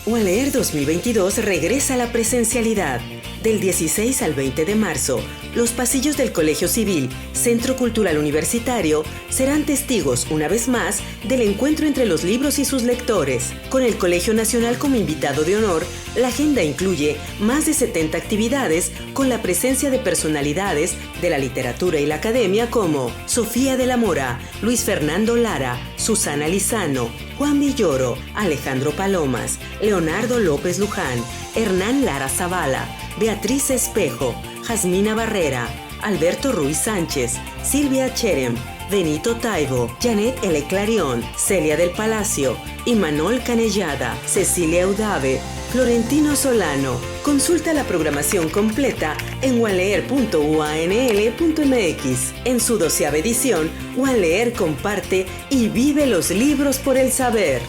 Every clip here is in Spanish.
UALEER 2022 regresa a la presencialidad. Del 16 al 20 de marzo, los pasillos del Colegio Civil, Centro Cultural Universitario, serán testigos, una vez más, del encuentro entre los libros y sus lectores. Con el Colegio Nacional como invitado de honor, la agenda incluye más de 70 actividades con la presencia de personalidades de la literatura y la academia como Sofía de la Mora, Luis Fernando Lara, Susana Lizano, Juan Villoro, Alejandro Palomas, Leonardo López Luján, Hernán Lara Zavala, Beatriz Espejo, Jasmina Barrera, Alberto Ruiz Sánchez, Silvia Cherem, Benito Taibo, Janet L. Clarion, Celia del Palacio, Imanol Canellada, Cecilia Udave, Florentino Solano. Consulta la programación completa en ualeer.uanl.mx. En su 12ª edición, UALEER comparte y vive los libros por el saber.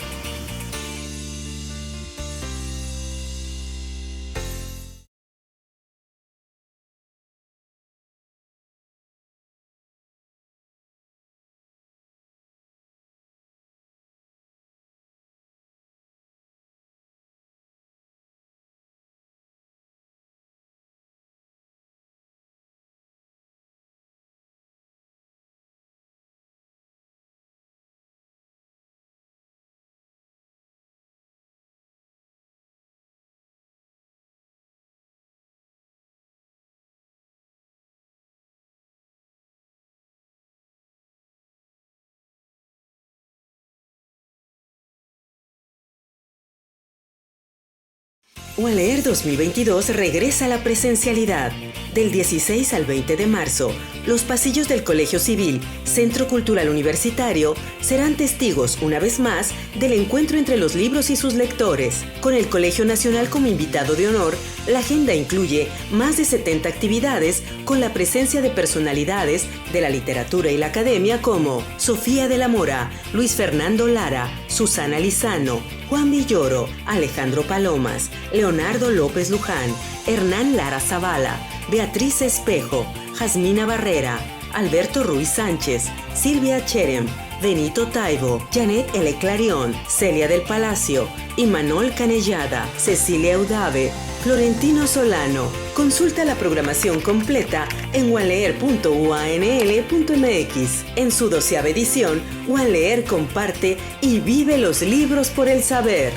UALEER 2022 regresa a la presencialidad. Del 16 al 20 de marzo, los pasillos del Colegio Civil, Centro Cultural Universitario, serán testigos, una vez más, del encuentro entre los libros y sus lectores. Con el Colegio Nacional como invitado de honor, la agenda incluye más de 70 actividades con la presencia de personalidades de la literatura y la academia como Sofía de la Mora, Luis Fernando Lara, Susana Lizano, Juan Villoro, Alejandro Palomas, Leonardo López Luján, Hernán Lara Zavala, Beatriz Espejo, Jasmina Barrera, Alberto Ruiz Sánchez, Silvia Cherem, Benito Taibo, Janet L. Clarion, Celia del Palacio, Imanol Canellada, Cecilia Udave, Florentino Solano. Consulta la programación completa en ualeer.uanl.mx. En su 12ª edición, UALEER comparte y vive los libros por el saber.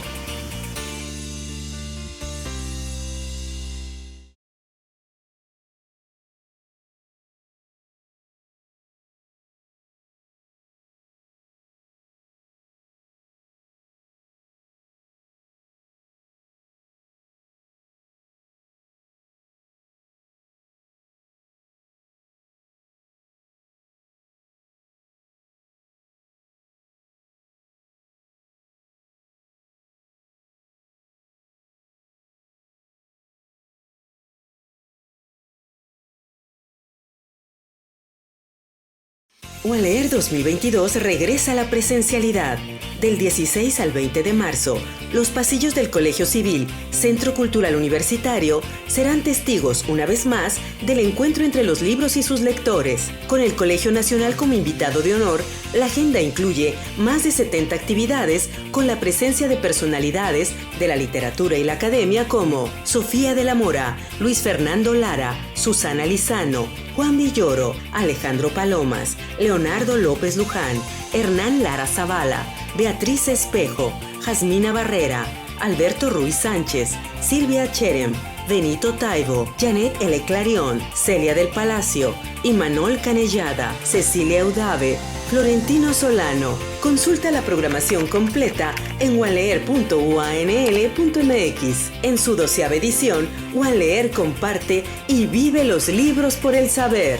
UALEER 2022 regresa a la presencialidad. Del 16 al 20 de marzo, los pasillos del Colegio Civil, Centro Cultural Universitario, serán testigos, una vez más, del encuentro entre los libros y sus lectores. Con el Colegio Nacional como invitado de honor, la agenda incluye más de 70 actividades con la presencia de personalidades de la literatura y la academia como Sofía de la Mora, Luis Fernando Lara, Susana Lizano, Juan Villoro, Alejandro Palomas, Leonardo López Luján, Hernán Lara Zavala, Beatriz Espejo, Jasmina Barrera, Alberto Ruiz Sánchez, Silvia Cherem, Benito Taibo, Janet L. Clarion, Celia del Palacio, Imanol Canellada, Cecilia Udave, Florentino Solano. Consulta la programación completa en ualeer.uanl.mx. En su 12ª edición, UALEER comparte y vive los libros por el saber.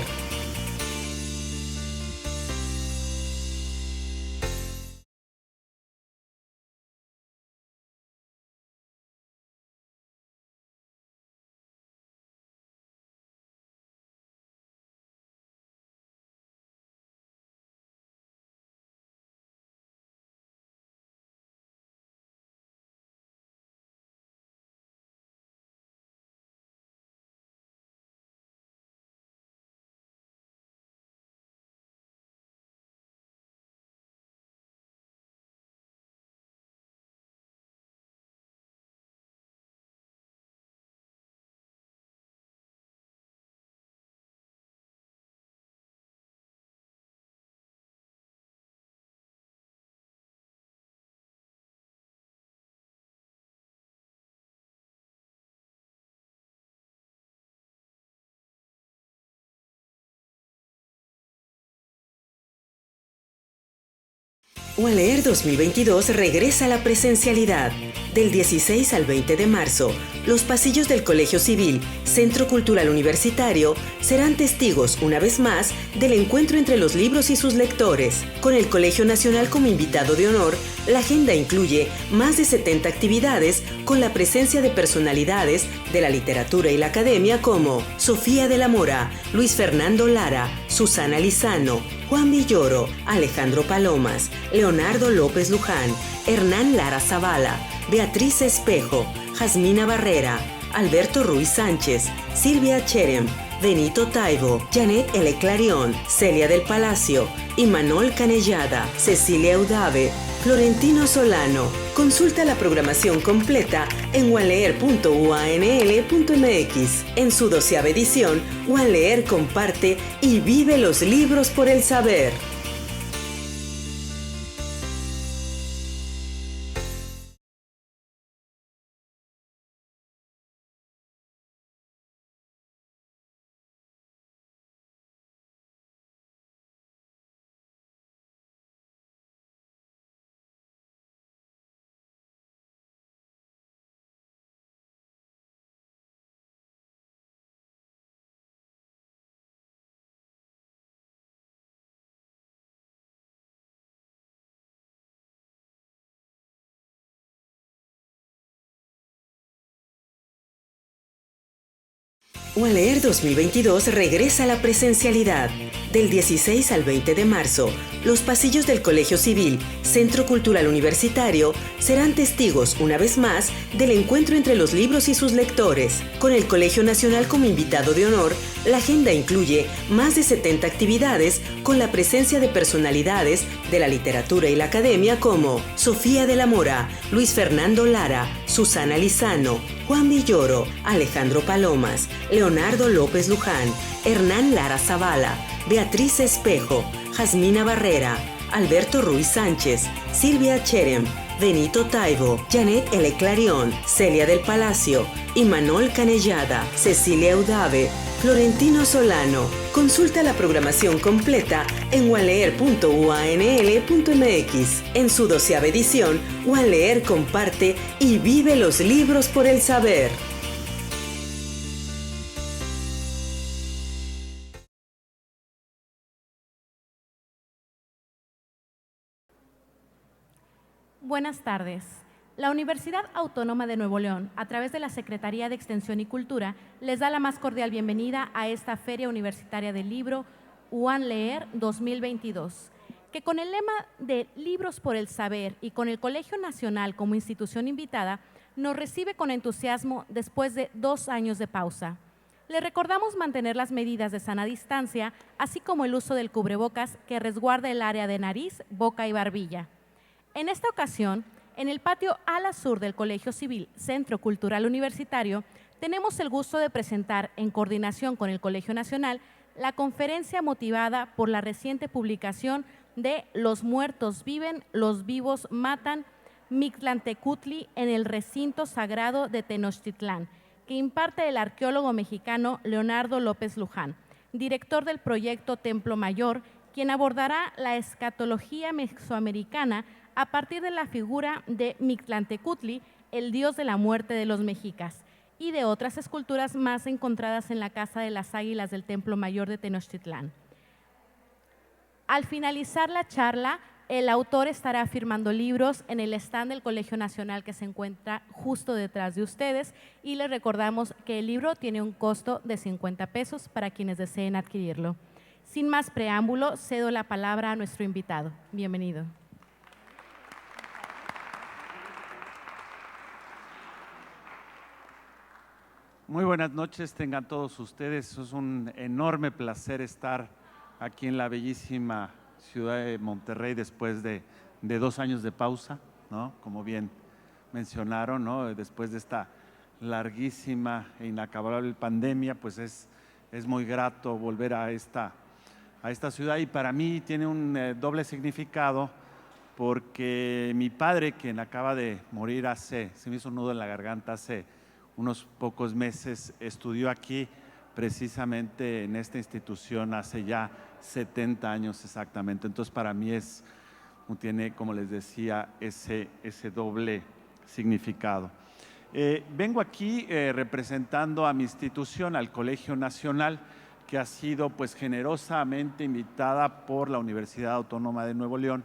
UANLEER 2022 regresa a la presencialidad. Del 16 al 20 de marzo, los pasillos del Colegio Civil, Centro Cultural Universitario, serán testigos, una vez más, del encuentro entre los libros y sus lectores. Con el Colegio Nacional como invitado de honor, la agenda incluye más de 70 actividades con la presencia de personalidades de la literatura y la academia como Sofía de la Mora, Luis Fernando Lara, Susana Lizano, Juan Villoro, Alejandro Palomas, Leonardo López Luján, Hernán Lara Zavala, Beatriz Espejo, Jasmina Barrera, Alberto Ruiz Sánchez, Silvia Cherem, Benito Taibo, Janet L. Clarion, Celia del Palacio, Imanol Canellada, Cecilia Udave, Florentino Solano. Consulta la programación completa en wanleer.uanl.mx. En su 12ª edición, UANLEER comparte y vive los libros por el saber. UANLEER 2022 regresa a la presencialidad. Del 16 al 20 de marzo, los pasillos del Colegio Civil, Centro Cultural Universitario, serán testigos, una vez más, del encuentro entre los libros y sus lectores. Con el Colegio Nacional como invitado de honor, la agenda incluye más de 70 actividades con la presencia de personalidades de la literatura y la academia como Sofía de la Mora, Luis Fernando Lara, Susana Lizano, Juan Villoro, Alejandro Palomas, Leonardo López Luján, Hernán Lara Zavala, Beatriz Espejo, Jasmina Barrera, Alberto Ruiz Sánchez, Silvia Cherem, Benito Taibo, Janet L. Clarion, Celia del Palacio, Imanol Canellada, Cecilia Udave, Florentino Solano. Consulta la programación completa en wanleer.uanl.mx. En su 12ª edición, UANLEER comparte y vive los libros por el saber. Buenas tardes. La Universidad Autónoma de Nuevo León, a través de la Secretaría de Extensión y Cultura, les da la más cordial bienvenida a esta Feria Universitaria del Libro UANLEER 2022, que con el lema de Libros por el Saber y con el Colegio Nacional como institución invitada, nos recibe con entusiasmo después de 2 años de pausa. Le recordamos mantener las medidas de sana distancia, así como el uso del cubrebocas que resguarda el área de nariz, boca y barbilla. En esta ocasión, en el patio ala sur del Colegio Civil, Centro Cultural Universitario, tenemos el gusto de presentar, en coordinación con el Colegio Nacional, la conferencia motivada por la reciente publicación de Los muertos viven, los vivos matan, Mictlantecutli en el recinto sagrado de Tenochtitlán, que imparte el arqueólogo mexicano Leonardo López Luján, director del proyecto Templo Mayor, quien abordará la escatología mesoamericana a partir de la figura de Mictlantecutli, el dios de la muerte de los mexicas, y de otras esculturas más encontradas en la Casa de las Águilas del Templo Mayor de Tenochtitlán. Al finalizar la charla, el autor estará firmando libros en el stand del Colegio Nacional que se encuentra justo detrás de ustedes, y les recordamos que el libro tiene un costo de 50 pesos para quienes deseen adquirirlo. Sin más preámbulo, cedo la palabra a nuestro invitado. Bienvenido. Muy buenas noches, tengan todos ustedes. Es un enorme placer estar aquí en la bellísima ciudad de Monterrey después de 2 años de pausa, ¿no? Como bien mencionaron, ¿no? Después de esta larguísima e inacabable pandemia, pues es muy grato volver a esta ciudad, y para mí tiene un doble significado, porque mi padre, quien acaba de morir se me hizo un nudo en la garganta hace unos pocos meses, estudió aquí precisamente en esta institución hace ya 70 años exactamente. Entonces para mí es tiene, como les decía, ese doble significado. Vengo aquí representando a mi institución, al Colegio Nacional, que ha sido pues generosamente invitada por la Universidad Autónoma de Nuevo León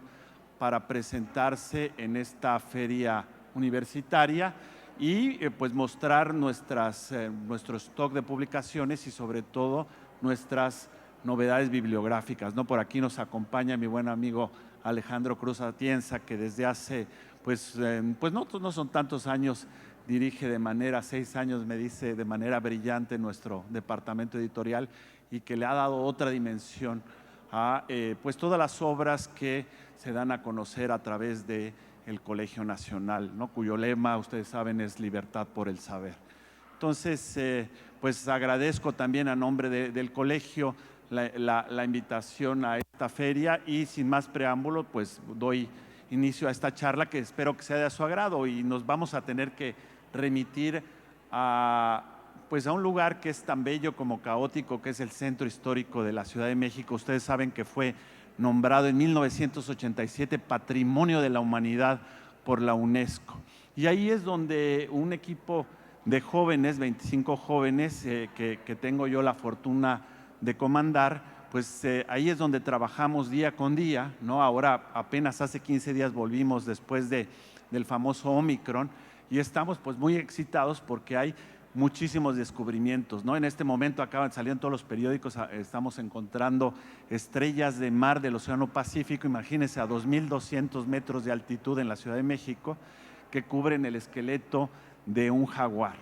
para presentarse en esta feria universitaria y pues mostrar nuestro stock de publicaciones y sobre todo nuestras novedades bibliográficas, ¿no? Por aquí nos acompaña mi buen amigo Alejandro Cruz Atienza, que desde hace pues no son tantos años, dirige 6 años, me dice, de manera brillante nuestro departamento editorial y que le ha dado otra dimensión a pues todas las obras que se dan a conocer a través del Colegio Nacional, ¿no? Cuyo lema, ustedes saben, es libertad por el saber. Entonces, pues agradezco también a nombre del colegio la invitación a esta feria y sin más preámbulo, pues doy inicio a esta charla que espero que sea de su agrado y nos vamos a tener que remitir pues a un lugar que es tan bello como caótico, que es el Centro Histórico de la Ciudad de México. Ustedes saben que fue nombrado en 1987 Patrimonio de la Humanidad por la UNESCO. Y ahí es donde un equipo de jóvenes, 25 jóvenes que tengo yo la fortuna de comandar, pues ahí es donde trabajamos día con día, ¿no? Ahora apenas hace 15 días volvimos después del famoso Omicron y estamos pues muy excitados porque hay muchísimos descubrimientos, ¿no? En este momento salieron todos los periódicos, estamos encontrando estrellas de mar del Océano Pacífico, imagínense, a 2.200 metros de altitud en la Ciudad de México, que cubren el esqueleto de un jaguar.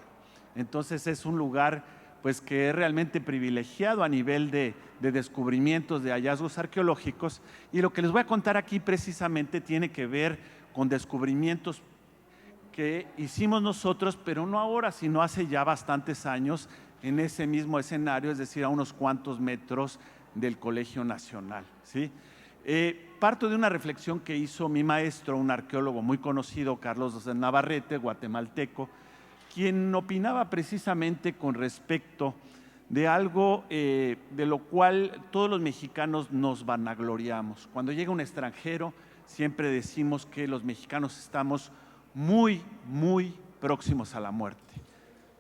Entonces es un lugar pues que es realmente privilegiado a nivel de descubrimientos, de hallazgos arqueológicos, y lo que les voy a contar aquí precisamente tiene que ver con descubrimientos que hicimos nosotros, pero no ahora, sino hace ya bastantes años, en ese mismo escenario, es decir, a unos cuantos metros del Colegio Nacional, ¿sí? Parto de una reflexión que hizo mi maestro, un arqueólogo muy conocido, Carlos Navarrete, guatemalteco, quien opinaba precisamente con respecto de algo de lo cual todos los mexicanos nos vanagloriamos. Cuando llega un extranjero, siempre decimos que los mexicanos estamos muy, muy próximos a la muerte.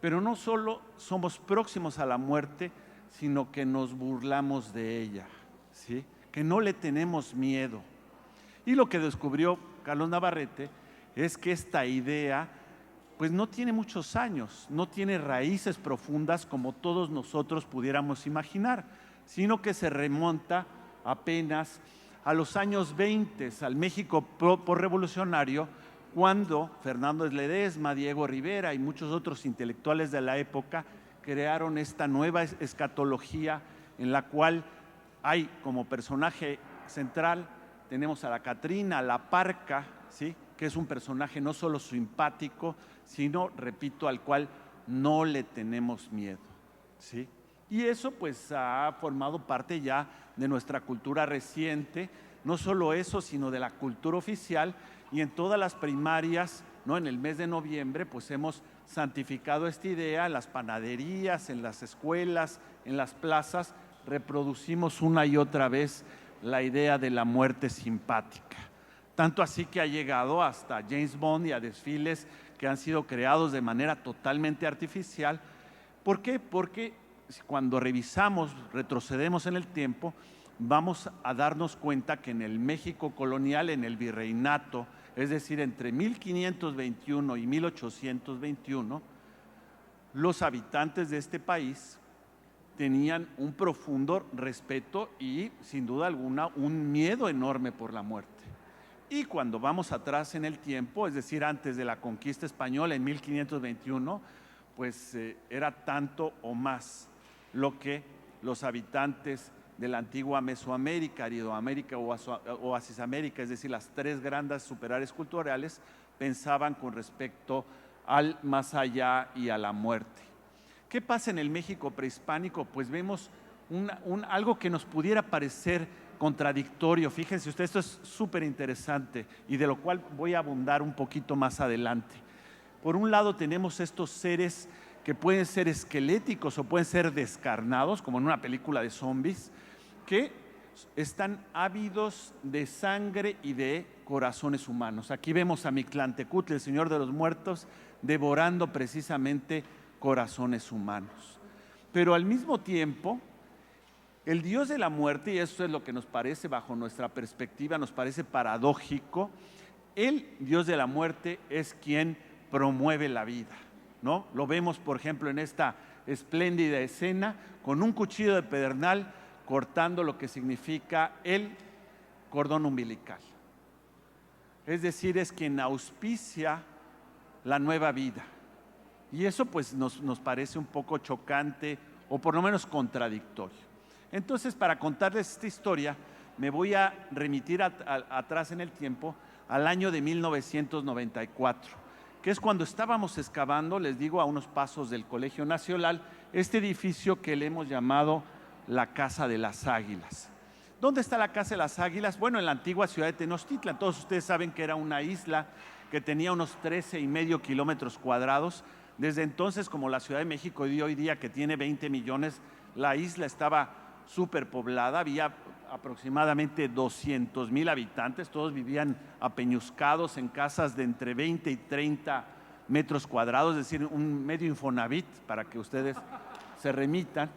Pero no solo somos próximos a la muerte, sino que nos burlamos de ella, ¿sí? Que no le tenemos miedo. Y lo que descubrió Carlos Navarrete es que esta idea pues no tiene muchos años, no tiene raíces profundas como todos nosotros pudiéramos imaginar, sino que se remonta apenas a los años 20, al México posrevolucionario, cuando Fernando Ledesma, Diego Rivera y muchos otros intelectuales de la época crearon esta nueva escatología en la cual hay como personaje central, tenemos a la Catrina, a la Parca, ¿sí? Que es un personaje no solo simpático, sino, repito, al cual no le tenemos miedo, ¿sí? Y eso pues ha formado parte ya de nuestra cultura reciente, no solo eso, sino de la cultura oficial, y en todas las primarias, ¿no? En el mes de noviembre pues hemos santificado esta idea, en las panaderías, en las escuelas, en las plazas, reproducimos una y otra vez la idea de la muerte simpática. Tanto así que ha llegado hasta James Bond y a desfiles que han sido creados de manera totalmente artificial. ¿Por qué? Porque cuando retrocedemos en el tiempo, vamos a darnos cuenta que en el México colonial, en el virreinato, es decir, entre 1521 y 1821, los habitantes de este país tenían un profundo respeto y, sin duda alguna, un miedo enorme por la muerte. Y cuando vamos atrás en el tiempo, es decir, antes de la conquista española en 1521, pues era tanto o más lo que los habitantes de la antigua Mesoamérica, Aridoamérica o Asisamérica, es decir, las tres grandes superáreas culturales, pensaban con respecto al más allá y a la muerte. ¿Qué pasa en el México prehispánico? Pues vemos algo que nos pudiera parecer contradictorio. Fíjense ustedes, esto es súper interesante y de lo cual voy a abundar un poquito más adelante. Por un lado tenemos estos seres que pueden ser esqueléticos o pueden ser descarnados, como en una película de zombies, que están ávidos de sangre y de corazones humanos. Aquí vemos a Mictlantecutli, el Señor de los Muertos, devorando precisamente corazones humanos. Pero al mismo tiempo, el Dios de la muerte, y eso es lo que nos parece bajo nuestra perspectiva, nos parece paradójico, el Dios de la muerte es quien promueve la vida, ¿no? Lo vemos, por ejemplo, en esta espléndida escena con un cuchillo de pedernal cortando lo que significa el cordón umbilical. Es decir, es quien auspicia la nueva vida. Y eso pues nos parece un poco chocante o por lo menos contradictorio. Entonces, para contarles esta historia, me voy a remitir atrás en el tiempo al año de 1994, que es cuando estábamos excavando, les digo, a unos pasos del Colegio Nacional, este edificio que le hemos llamado la Casa de las Águilas. ¿Dónde está la Casa de las Águilas? Bueno, en la antigua ciudad de Tenochtitlan. Todos ustedes saben que era una isla que tenía unos 13,5 kilómetros cuadrados. Desde entonces, como la Ciudad de México de hoy día, que tiene 20 millones, la isla estaba superpoblada, había aproximadamente 200,000 habitantes, todos vivían apeñuscados en casas de entre 20 y 30 metros cuadrados, es decir, un medio Infonavit, para que ustedes se remitan.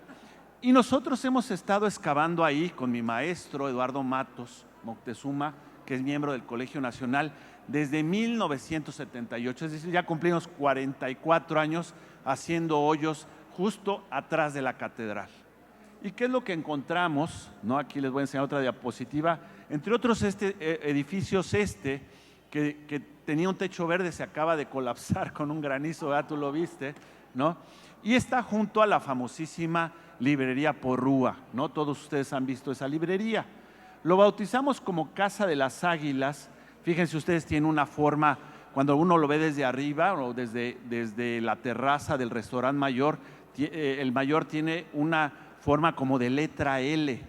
Y nosotros hemos estado excavando ahí con mi maestro Eduardo Matos Moctezuma, que es miembro del Colegio Nacional, desde 1978, es decir, ya cumplimos 44 años haciendo hoyos justo atrás de la catedral. ¿Y qué es lo que encontramos? ¿No? Aquí les voy a enseñar otra diapositiva. Entre otros edificios, que tenía un techo verde, se acaba de colapsar con un granizo, ¿verdad? Tú lo viste, ¿no? Y está junto a la famosísima librería Porrúa, ¿no? Todos ustedes han visto esa librería. Lo bautizamos como Casa de las Águilas. Fíjense ustedes, tiene una forma, cuando uno lo ve desde arriba o desde la terraza del restaurante mayor, el mayor tiene una forma como de letra L.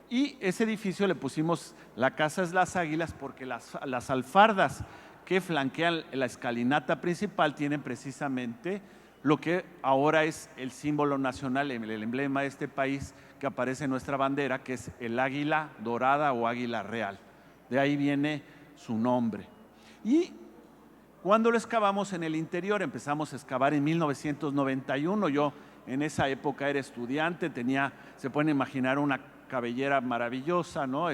Y ese edificio le pusimos la Casa de las Águilas porque las alfardas que flanquean la escalinata principal tienen precisamente lo que ahora es el símbolo nacional, el emblema de este país que aparece en nuestra bandera, que es el águila dorada o águila real. De ahí viene su nombre. Y cuando lo excavamos en el interior, empezamos a excavar en 1991, yo en esa época era estudiante, se pueden imaginar una cabellera maravillosa, ¿no?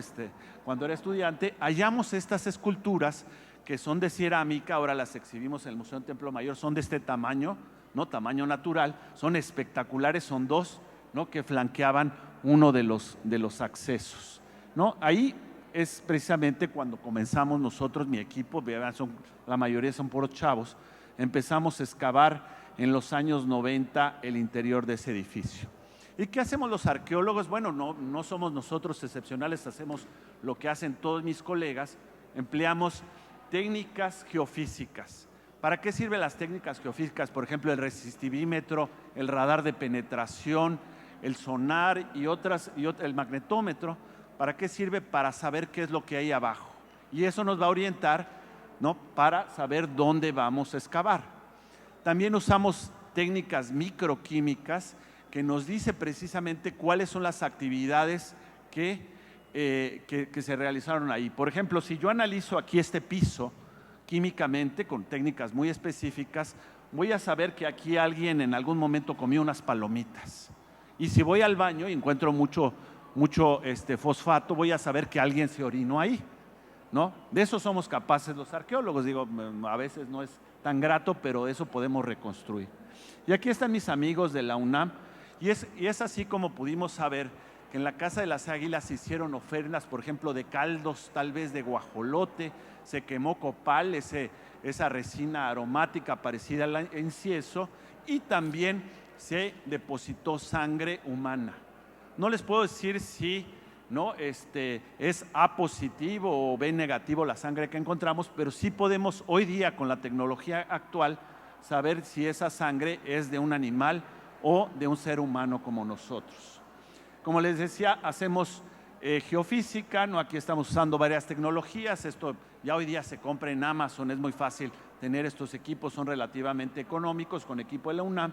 Cuando era estudiante, hallamos estas esculturas que son de cerámica, ahora las exhibimos en el Museo del Templo Mayor, son de este tamaño, ¿no? Tamaño natural, son espectaculares, son dos, ¿no? Que flanqueaban uno de los accesos, ¿no? Ahí es precisamente cuando comenzamos nosotros, mi equipo, la mayoría son puros chavos, empezamos a excavar en los años 90 el interior de ese edificio. ¿Y qué hacemos los arqueólogos? Bueno, no somos nosotros excepcionales, hacemos lo que hacen todos mis colegas, empleamos técnicas geofísicas. ¿Para qué sirven las técnicas geofísicas? Por ejemplo, el resistivímetro, el radar de penetración, el sonar y el magnetómetro. ¿Para qué sirve? Para saber qué es lo que hay abajo. Y eso nos va a orientar, ¿no? Para saber dónde vamos a excavar. También usamos técnicas microquímicas que nos dice precisamente cuáles son las actividades que se realizaron ahí. Por ejemplo, si yo analizo aquí este piso químicamente con técnicas muy específicas, voy a saber que aquí alguien en algún momento comió unas palomitas. Y si voy al baño y encuentro mucho fosfato, voy a saber que alguien se orinó ahí, ¿no? De eso somos capaces los arqueólogos, digo, a veces no es tan grato, pero eso podemos reconstruir. Y aquí están mis amigos de la UNAM, y es así como pudimos saber que en la Casa de las Águilas se hicieron ofrendas, por ejemplo, de caldos, tal vez de guajolote, se quemó copal, esa resina aromática parecida al incienso, y también se depositó sangre humana. No les puedo decir si ¿no? Es A positivo o B negativo la sangre que encontramos, pero sí podemos hoy día con la tecnología actual saber si esa sangre es de un animal o de un ser humano como nosotros. Como les decía, hacemos geofísica, ¿no? Aquí estamos usando varias tecnologías, esto ya hoy día se compra en Amazon, es muy fácil tener estos equipos, son relativamente económicos con equipo de la UNAM,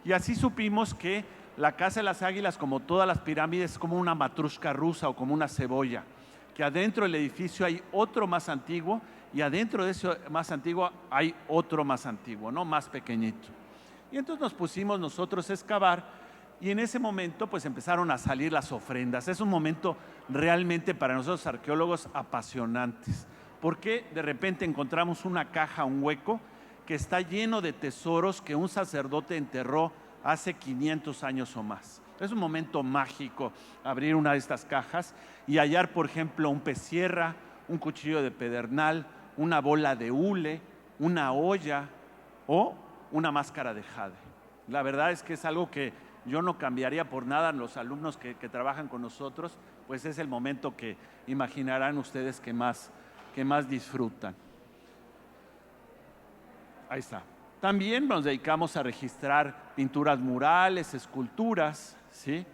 y así supimos que la Casa de las Águilas, como todas las pirámides, es como una matrushka rusa o como una cebolla, que adentro del edificio hay otro más antiguo y adentro de ese más antiguo hay otro más antiguo, ¿no? Más pequeñito. Y entonces nos pusimos nosotros a excavar y en ese momento pues empezaron a salir las ofrendas. Es un momento realmente para nosotros arqueólogos apasionantes, porque de repente encontramos una caja, un hueco, que está lleno de tesoros que un sacerdote enterró hace 500 años o más. Es un momento mágico abrir una de estas cajas y hallar, por ejemplo, un pez sierra, un cuchillo de pedernal, una bola de hule, una olla o una máscara de jade. La verdad es que es algo que yo no cambiaría por nada. Los alumnos que trabajan con nosotros, pues es el momento que imaginarán ustedes que más disfrutan. Ahí está. También nos dedicamos a registrar pinturas murales, esculturas, ¿sí?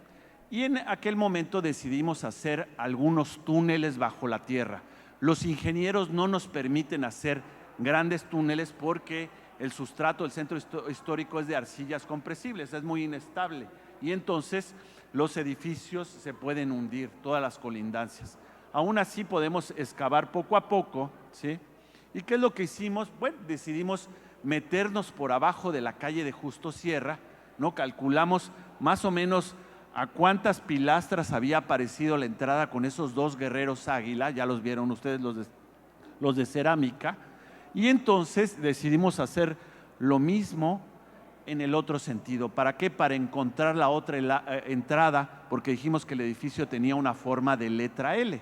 Y en aquel momento decidimos hacer algunos túneles bajo la tierra. Los ingenieros no nos permiten hacer grandes túneles porque el sustrato del centro histórico es de arcillas compresibles, es muy inestable y entonces los edificios se pueden hundir, todas las colindancias. Aún así podemos excavar poco a poco, ¿sí? ¿Y qué es lo que hicimos? Bueno, decidimos meternos por abajo de la calle de Justo Sierra, ¿no? Calculamos más o menos a cuántas pilastras había aparecido la entrada con esos dos guerreros águila, ya los vieron ustedes los de cerámica, y entonces decidimos hacer lo mismo en el otro sentido. ¿Para qué? Para encontrar la otra entrada, porque dijimos que el edificio tenía una forma de letra L.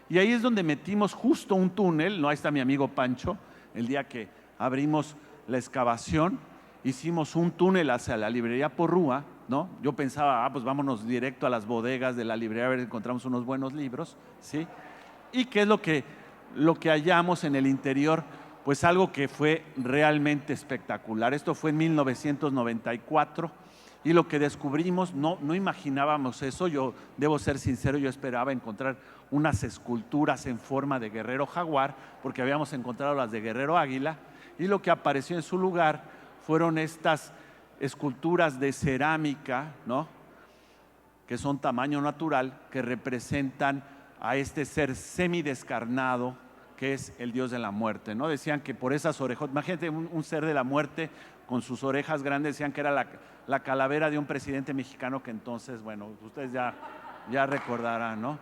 Y ahí es donde metimos justo un túnel, ¿no? Ahí está mi amigo Pancho, el día que abrimos la excavación, hicimos un túnel hacia la librería Porrúa, ¿no? Yo pensaba, pues vámonos directo a las bodegas de la librería a ver si encontramos unos buenos libros, ¿sí? ¿Y qué es lo que hallamos en el interior? Pues algo que fue realmente espectacular. Esto fue en 1994 y lo que descubrimos, no imaginábamos eso. Yo debo ser sincero, yo esperaba encontrar unas esculturas en forma de guerrero jaguar, porque habíamos encontrado las de guerrero águila, y lo que apareció en su lugar fueron estas esculturas de cerámica, ¿no? Que son tamaño natural, que representan a este ser semidescarnado que es el dios de la muerte, ¿no? Decían que por esas orejas, imagínate un ser de la muerte con sus orejas grandes, decían que era la calavera de un presidente mexicano que entonces, bueno, ustedes ya recordarán, ¿no?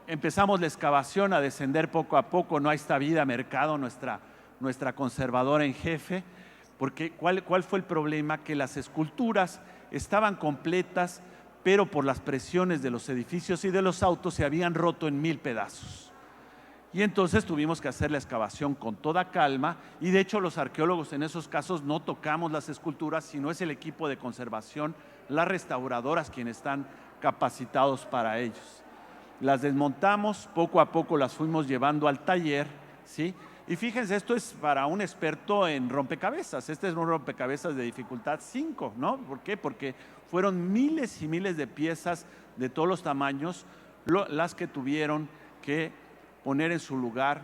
Empezamos la excavación a descender poco a poco, ¿no? Ahí está Vida Mercado, nuestra conservadora en jefe, porque ¿cuál fue el problema? Que las esculturas estaban completas, pero por las presiones de los edificios y de los autos se habían roto en 1000 pedazos. Y entonces tuvimos que hacer la excavación con toda calma y de hecho los arqueólogos en esos casos no tocamos las esculturas, sino es el equipo de conservación, las restauradoras quienes están capacitados para ellos. Las desmontamos, poco a poco las fuimos llevando al taller, ¿sí? Y fíjense, esto es para un experto en rompecabezas. Este es un rompecabezas de dificultad 5, ¿no? ¿Por qué? Porque fueron miles y miles de piezas de todos los tamaños las que tuvieron que poner en su lugar,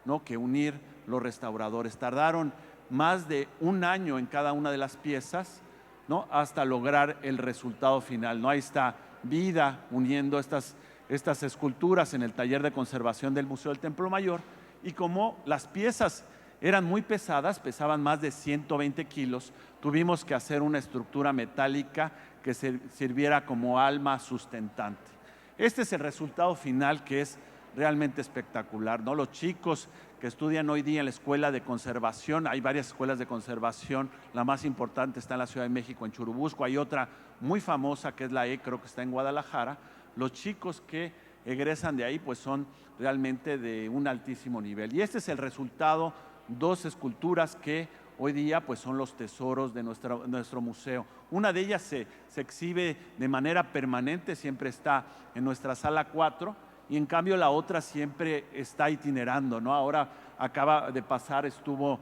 ¿no? Que unir los restauradores. Tardaron más de un año en cada una de las piezas, ¿no? Hasta lograr el resultado final, ¿no? Ahí está Vida uniendo estas esculturas en el taller de conservación del Museo del Templo Mayor. Y como las piezas eran muy pesadas, pesaban más de 120 kilos, tuvimos que hacer una estructura metálica que sirviera como alma sustentante. Este es el resultado final, que es realmente espectacular, ¿no? Los chicos que estudian hoy día en la escuela de conservación, hay varias escuelas de conservación, la más importante está en la Ciudad de México, en Churubusco, hay otra muy famosa que es la creo que está en Guadalajara. Los chicos que egresan de ahí pues son realmente de un altísimo nivel. Y este es el resultado, 2 esculturas que hoy día pues son los tesoros de nuestro museo. Una de ellas se exhibe de manera permanente, siempre está en nuestra sala 4, y en cambio la otra siempre está itinerando, ¿no? Ahora acaba de pasar, estuvo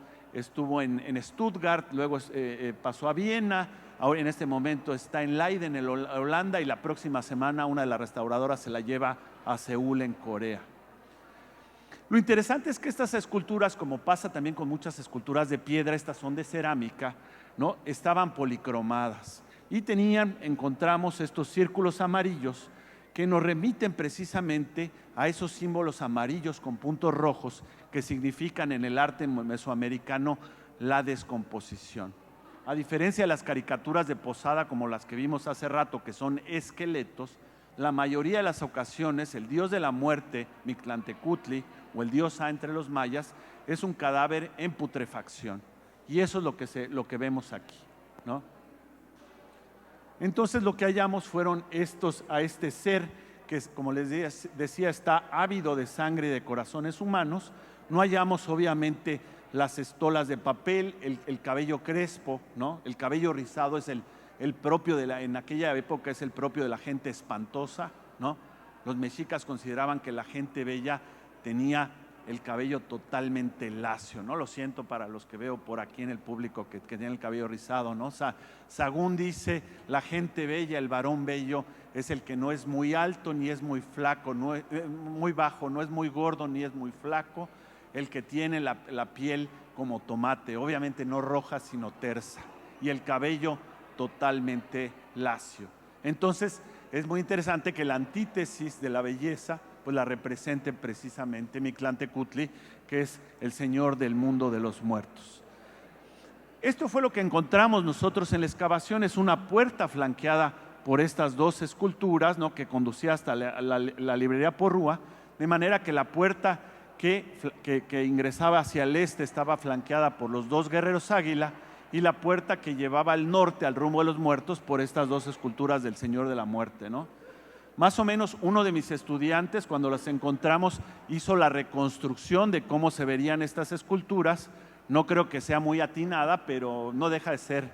en Stuttgart, luego pasó a Viena, ahora en este momento está en Leiden, en Holanda, y la próxima semana una de las restauradoras se la lleva a Seúl, en Corea. Lo interesante es que estas esculturas, como pasa también con muchas esculturas de piedra, estas son de cerámica, ¿no? Estaban policromadas. Y encontramos estos círculos amarillos que nos remiten precisamente a esos símbolos amarillos con puntos rojos que significan en el arte mesoamericano la descomposición. A diferencia de las caricaturas de Posada como las que vimos hace rato, que son esqueletos, la mayoría de las ocasiones el dios de la muerte, Mictlantecutli, o el dios A entre los mayas, es un cadáver en putrefacción. Y eso es lo que vemos aquí, ¿no? Entonces lo que hallamos fueron a este ser que, como les decía, está ávido de sangre y de corazones humanos. No hallamos obviamente las estolas de papel, el cabello crespo, ¿no? El cabello rizado es el propio en aquella época es el propio de la gente espantosa, ¿no? Los mexicas consideraban que la gente bella tenía el cabello totalmente lacio, ¿no? Lo siento para los que veo por aquí en el público que tienen el cabello rizado, ¿no? Sagún dice, la gente bella, el varón bello, es el que no es muy alto ni es muy flaco, no es muy bajo, no es muy gordo ni es muy flaco, el que tiene la piel como tomate, obviamente no roja sino tersa, y el cabello totalmente lacio. Entonces es muy interesante que la antítesis de la belleza pues la represente precisamente Mictlantecutli, que es el señor del mundo de los muertos. Esto fue lo que encontramos nosotros en la excavación, es una puerta flanqueada por estas dos esculturas, ¿no? Que conducía hasta la librería Porrúa, de manera que la puerta que ingresaba hacia el este estaba flanqueada por los dos guerreros águila, y la puerta que llevaba al norte, al rumbo de los muertos, por estas dos esculturas del Señor de la Muerte, ¿no? Más o menos uno de mis estudiantes, cuando las encontramos, hizo la reconstrucción de cómo se verían estas esculturas. No creo que sea muy atinada, pero no deja de ser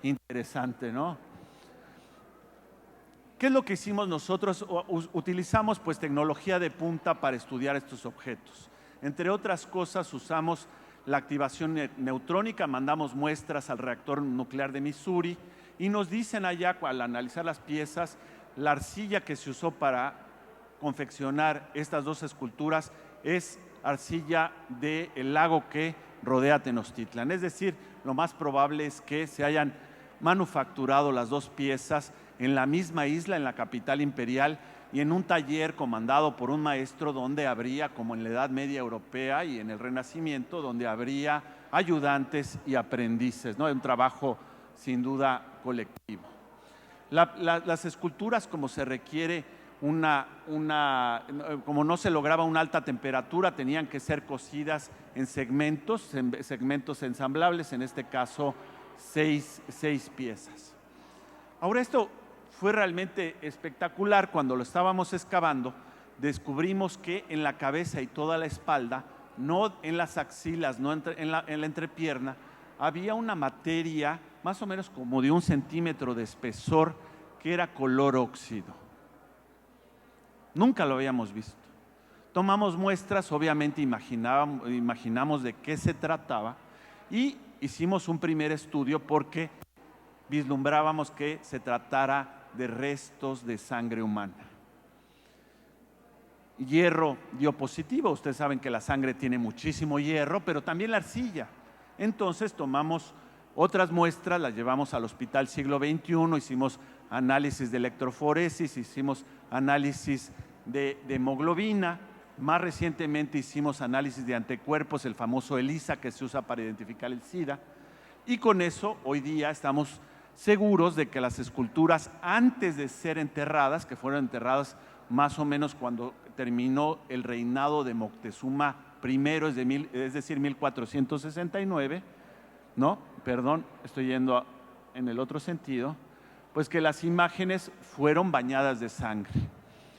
interesante, ¿no? ¿Qué es lo que hicimos nosotros? Utilizamos pues tecnología de punta para estudiar estos objetos. Entre otras cosas, usamos la activación neutrónica, mandamos muestras al reactor nuclear de Missouri y nos dicen allá, al analizar las piezas, la arcilla que se usó para confeccionar estas dos esculturas es arcilla del lago que rodea Tenochtitlan. Es decir, lo más probable es que se hayan manufacturado las dos piezas en la misma isla, en la capital imperial, y en un taller comandado por un maestro donde habría, como en la Edad Media europea y en el Renacimiento, donde habría ayudantes y aprendices, ¿no? Un trabajo sin duda colectivo. Las esculturas, como se requiere como no se lograba una alta temperatura, tenían que ser cosidas en segmentos ensamblables, en este caso 6 piezas. Ahora, esto fue realmente espectacular. Cuando lo estábamos excavando, descubrimos que en la cabeza y toda la espalda, no en las axilas, no en la entrepierna, había una materia más o menos como de 1 centímetro de espesor que era color óxido. Nunca lo habíamos visto. Tomamos muestras, obviamente imaginamos de qué se trataba y hicimos un primer estudio porque vislumbrábamos que se tratara de restos de sangre humana. Hierro dio positivo, ustedes saben que la sangre tiene muchísimo hierro, pero también la arcilla. Entonces tomamos otras muestras, las llevamos al Hospital Siglo XXI, hicimos análisis de electroforesis, hicimos análisis de hemoglobina, más recientemente hicimos análisis de anticuerpos, el famoso ELISA que se usa para identificar el SIDA, y con eso hoy día estamos seguros de que las esculturas, antes de ser enterradas, que fueron enterradas más o menos cuando terminó el reinado de Moctezuma I, es decir, 1469, ¿no? Perdón, estoy yendo en el otro sentido, pues que las imágenes fueron bañadas de sangre.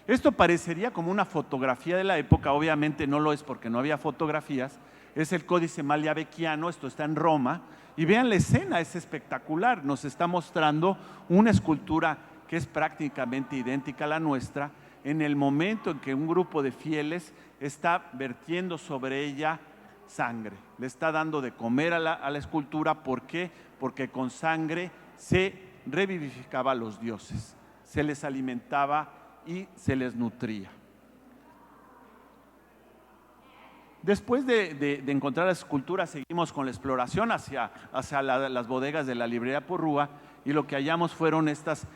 Esto parecería como una fotografía de la época, obviamente no lo es porque no había fotografías, es el Códice Magliabechiano, esto está en Roma, y vean la escena, es espectacular, nos está mostrando una escultura que es prácticamente idéntica a la nuestra, en el momento en que un grupo de fieles está vertiendo sobre ella sangre, le está dando de comer a la escultura. ¿Por qué? Porque con sangre se revivificaba a los dioses, se les alimentaba y se les nutría. Después de encontrar las esculturas, seguimos con la exploración hacia las bodegas de la librería Porrúa, y lo que hallamos fueron estas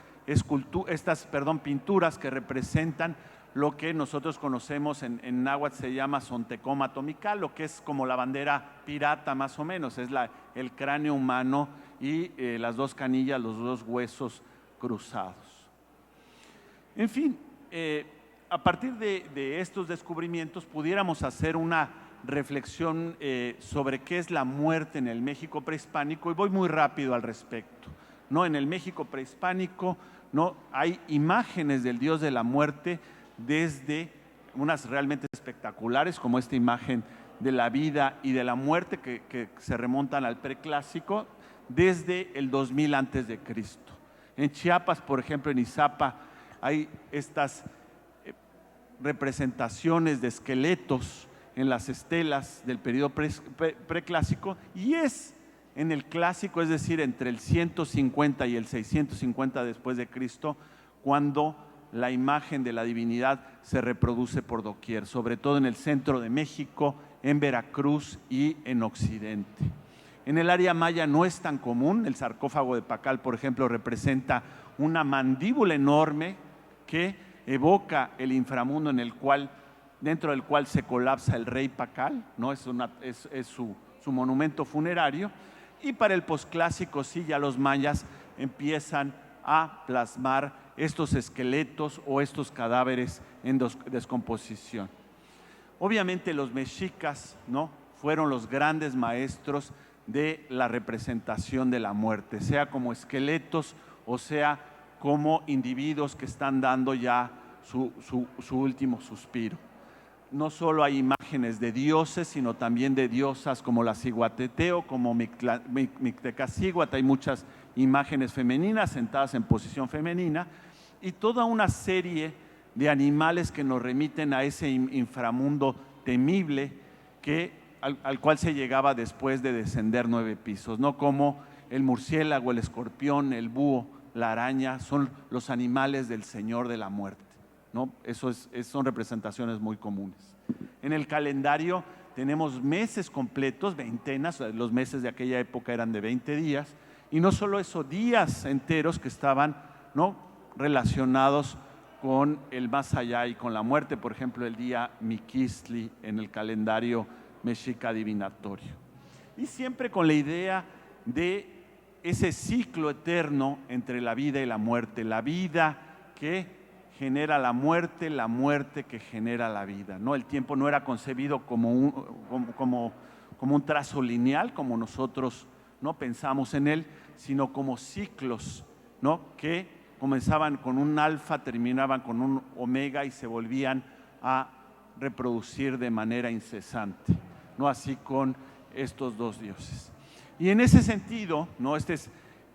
pinturas que representan lo que nosotros conocemos en náhuatl se llama Xontecoma Tomical, lo que es como la bandera pirata más o menos, es el cráneo humano y las dos canillas, los dos huesos cruzados. En fin, a partir de estos descubrimientos pudiéramos hacer una reflexión sobre qué es la muerte en el México prehispánico, y voy muy rápido al respecto. ¿No? En el México prehispánico, ¿no?, hay imágenes del dios de la muerte, desde unas realmente espectaculares, como esta imagen de la vida y de la muerte que se remontan al preclásico, desde el 2000 antes de Cristo. En Chiapas, por ejemplo, en Izapa, hay estas representaciones de esqueletos en las estelas del periodo preclásico, y es en el clásico, es decir, entre el 150 y el 650 después de Cristo, cuando la imagen de la divinidad se reproduce por doquier, sobre todo en el centro de México, en Veracruz y en Occidente. En el área maya no es tan común. El sarcófago de Pacal, por ejemplo, representa una mandíbula enorme que evoca el inframundo dentro del cual se colapsa el rey Pacal, ¿no? Es su monumento funerario. Y para el posclásico sí, ya los mayas empiezan a plasmar estos esqueletos o estos cadáveres en descomposición. Obviamente los mexicas, ¿no?, fueron los grandes maestros de la representación de la muerte, sea como esqueletos o sea como individuos que están dando ya su último suspiro. No solo hay imágenes de dioses, sino también de diosas como la Ciguateteo, como Mictecacíhuatl. Hay muchas imágenes femeninas sentadas en posición femenina, y toda una serie de animales que nos remiten a ese inframundo temible al cual se llegaba después de descender 9 pisos, ¿no? Como el murciélago, el escorpión, el búho, la araña, son los animales del Señor de la muerte, ¿no? Son representaciones muy comunes. En el calendario tenemos meses completos, veintenas, los meses de aquella época eran de 20 días, y no solo eso, días enteros que estaban, ¿no?, relacionados con el más allá y con la muerte. Por ejemplo, el día Miquistli en el calendario mexica divinatorio. Y siempre con la idea de ese ciclo eterno entre la vida y la muerte, la vida que genera la muerte que genera la vida, ¿no? El tiempo no era concebido como un trazo lineal, como nosotros, ¿no?, pensamos en él, sino como ciclos, ¿no?, que comenzaban con un alfa, terminaban con un omega y se volvían a reproducir de manera incesante, ¿no? Así con estos dos dioses. Y en ese sentido, ¿no?,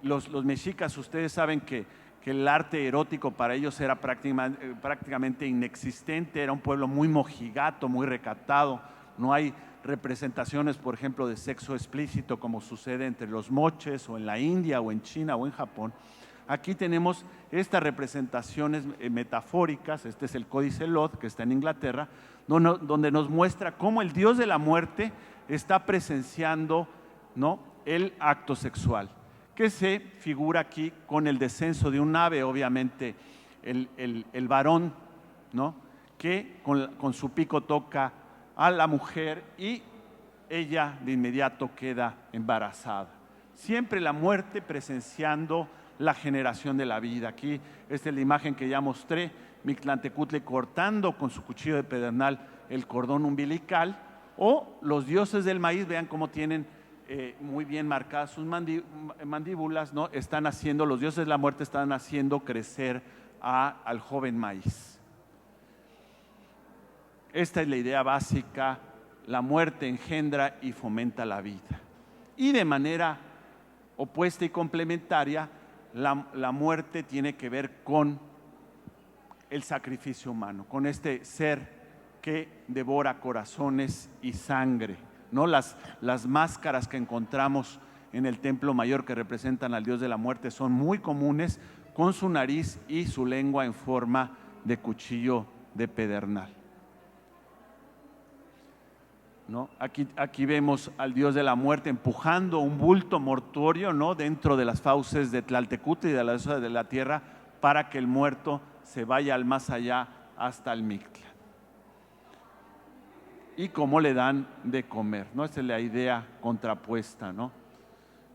los mexicas, ustedes saben que el arte erótico para ellos era prácticamente inexistente. Era un pueblo muy mojigato, muy recatado. No hay representaciones, por ejemplo, de sexo explícito como sucede entre los moches o en la India o en China o en Japón. Aquí tenemos estas representaciones metafóricas. Este es el Códice Lod, que está en Inglaterra, donde nos muestra cómo el dios de la muerte está presenciando, ¿no?, el acto sexual, que se figura aquí con el descenso de un ave. Obviamente el varón, ¿no?, que con su pico toca a la mujer y ella de inmediato queda embarazada. Siempre la muerte presenciando la generación de la vida. Aquí esta es la imagen que ya mostré, Mictlantecutli cortando con su cuchillo de pedernal el cordón umbilical, o los dioses del maíz. Vean cómo tienen muy bien marcadas sus mandíbulas, ¿no? Los dioses de la muerte están haciendo crecer al joven maíz. Esta es la idea básica: la muerte engendra y fomenta la vida. Y de manera opuesta y complementaria, la muerte tiene que ver con el sacrificio humano, con este ser que devora corazones y sangre, ¿no? Las máscaras que encontramos en el Templo Mayor que representan al dios de la muerte son muy comunes, con su nariz y su lengua en forma de cuchillo de pedernal. ¿no? Aquí vemos al dios de la muerte empujando un bulto mortuorio, ¿no?, dentro de las fauces de Tlaltecutli y de la diosa de la tierra para que el muerto se vaya al más allá hasta el Mictlán. Y cómo le dan de comer, ¿no? Esa es la idea contrapuesta, ¿no?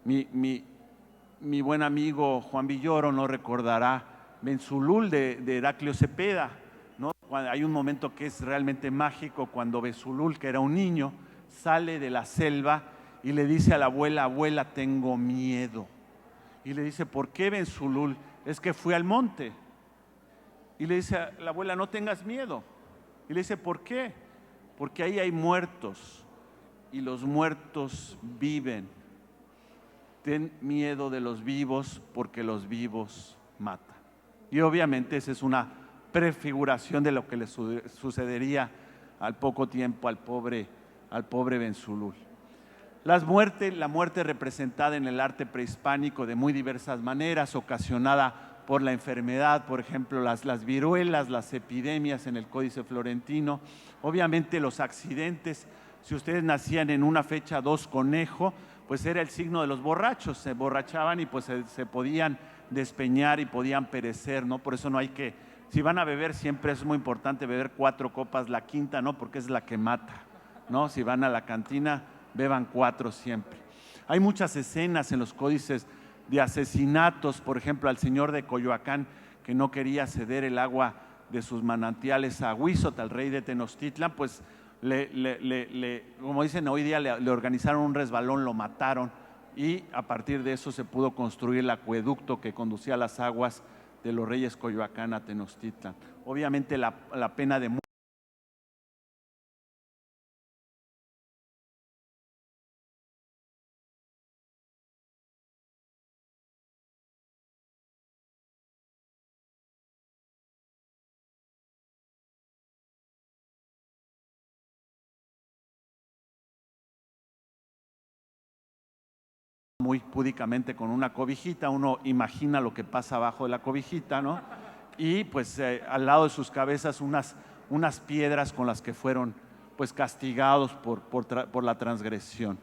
Mi buen amigo Juan Villoro no recordará Benzulul de Heraclio Cepeda, ¿no? Hay un momento que es realmente mágico cuando Benzulul, que era un niño, sale de la selva y le dice a la abuela: abuela, tengo miedo. Y le dice: ¿por qué, Benzulul? Es que fui al monte. Y le dice a la abuela: no tengas miedo. Y le dice: ¿por qué? Porque ahí hay muertos y los muertos viven. Ten miedo de los vivos porque los vivos matan. Y obviamente esa es una prefiguración de lo que le sucedería al poco tiempo al pobre Benzulul. La muerte representada en el arte prehispánico de muy diversas maneras, ocasionada por la enfermedad, por ejemplo, las viruelas, las epidemias en el Códice Florentino, obviamente los accidentes. Si ustedes nacían en una fecha 2 conejo, pues era el signo de los borrachos, se emborrachaban y pues se podían despeñar y podían perecer, ¿no? Por eso no hay que, si van a beber siempre es muy importante beber 4 copas, la quinta no, porque es la que mata, ¿no? Si van a la cantina, beban 4 siempre. Hay muchas escenas en los códices de asesinatos, por ejemplo, al señor de Coyoacán, que no quería ceder el agua de sus manantiales a Huizotl, al rey de Tenochtitlan, pues como dicen hoy día, le organizaron un resbalón, lo mataron, y a partir de eso se pudo construir el acueducto que conducía las aguas de los reyes Coyoacán a Tenochtitlan. Obviamente la pena de muerte muy púdicamente con una cobijita, uno imagina lo que pasa abajo de la cobijita, ¿no? Y pues al lado de sus cabezas unas piedras con las que fueron pues castigados por la transgresión.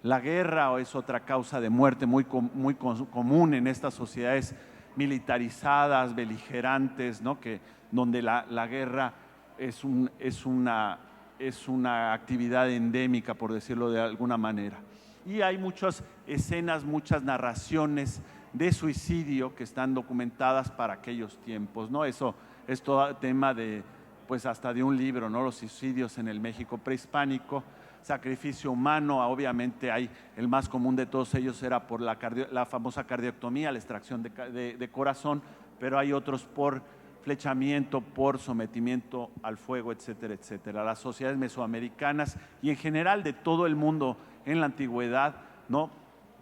La guerra es otra causa de muerte muy común en estas sociedades militarizadas, beligerantes, ¿no? Donde la guerra es una actividad endémica, por decirlo de alguna manera. Y hay muchas escenas, muchas narraciones de suicidio que están documentadas para aquellos tiempos, ¿no? Eso es todo tema de, pues hasta de un libro, ¿no? Los suicidios en el México prehispánico, sacrificio humano, obviamente hay, el más común de todos ellos era por la famosa cardiectomía, la extracción de corazón, pero hay otros por flechamiento, por sometimiento al fuego, etcétera, etcétera. Las sociedades mesoamericanas y en general de todo el mundo en la antigüedad no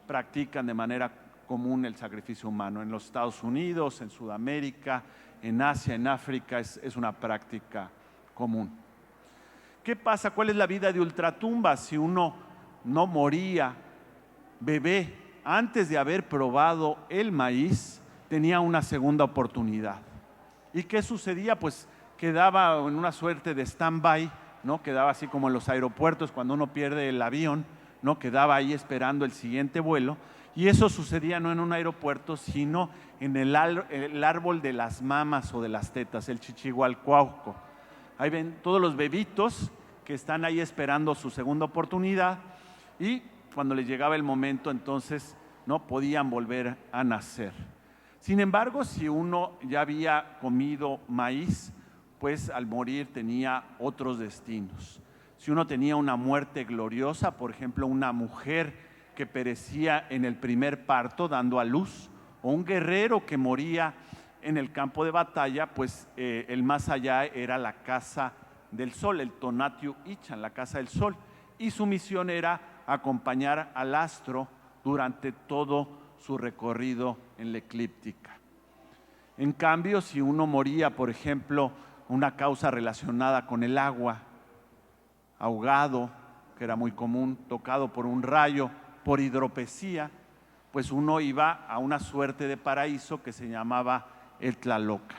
practican de manera común el sacrificio humano. En los Estados Unidos, en Sudamérica, en Asia, en África es una práctica común. ¿Qué pasa? ¿Cuál es la vida de ultratumba? Si uno no moría bebé antes de haber probado el maíz, tenía una segunda oportunidad. ¿Y qué sucedía? Pues quedaba en una suerte de stand-by, ¿no? Quedaba así como en los aeropuertos cuando uno pierde el avión, ¿no? Quedaba ahí esperando el siguiente vuelo, y eso sucedía no en un aeropuerto, sino en el árbol de las mamas o de las tetas, el Chichihualcuauhco. Ahí ven todos los bebitos que están ahí esperando su segunda oportunidad, y cuando les llegaba el momento, entonces no podían volver a nacer. Sin embargo, si uno ya había comido maíz, pues al morir tenía otros destinos. Si uno tenía una muerte gloriosa, por ejemplo, una mujer que perecía en el primer parto dando a luz, o un guerrero que moría en el campo de batalla, pues el más allá era la casa del sol, el Tonatiuh Ichan, la casa del sol, y su misión era acompañar al astro durante todo su recorrido en la eclíptica. En cambio, si uno moría, por ejemplo, una causa relacionada con el agua, ahogado, que era muy común, tocado por un rayo, por hidropesía, pues uno iba a una suerte de paraíso que se llamaba el Tlalocan.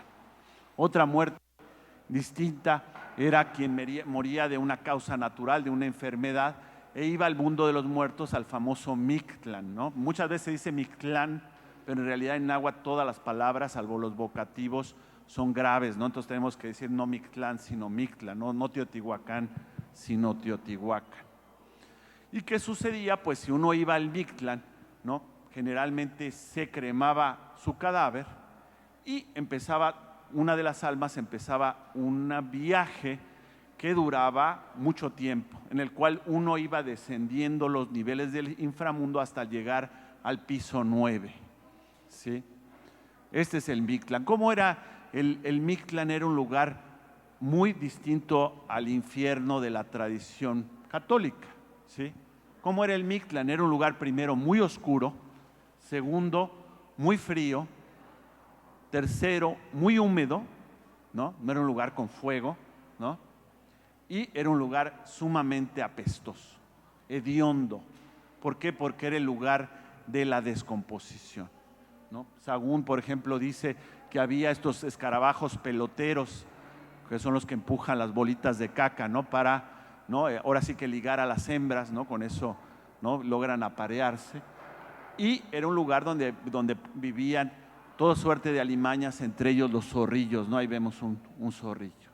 Otra muerte distinta era quien moría de una causa natural, de una enfermedad, e iba al mundo de los muertos, al famoso Mictlán, ¿no? Muchas veces se dice Mictlán, pero en realidad en náhuatl todas las palabras, salvo los vocativos, son graves, ¿no? Entonces tenemos que decir no Mictlán, sino Mictlán, no Teotihuacán, sino Teotihuacán. ¿Y qué sucedía? Pues si uno iba al Mictlán, ¿no? Generalmente se cremaba su cadáver y una de las almas empezaba un viaje que duraba mucho tiempo, en el cual uno iba descendiendo los niveles del inframundo hasta llegar al piso 9, ¿sí? Este es el Mictlán. ¿Cómo era? El Mictlán era un lugar muy distinto al infierno de la tradición católica, ¿sí? ¿Cómo era el Mictlán? Era un lugar primero muy oscuro, segundo muy frío, tercero muy húmedo, ¿no? No era un lugar con fuego, ¿no? Y era un lugar sumamente apestoso, hediondo. ¿Por qué? Porque era el lugar de la descomposición, ¿no? Sagún, por ejemplo, dice que había estos escarabajos peloteros, que son los que empujan las bolitas de caca, ¿no? Para, ¿no? Ahora sí que ligar a las hembras, ¿no? Con eso, ¿no? Logran aparearse. Y era un lugar donde vivían toda suerte de alimañas, entre ellos los zorrillos, ¿no? Ahí vemos un zorrillo.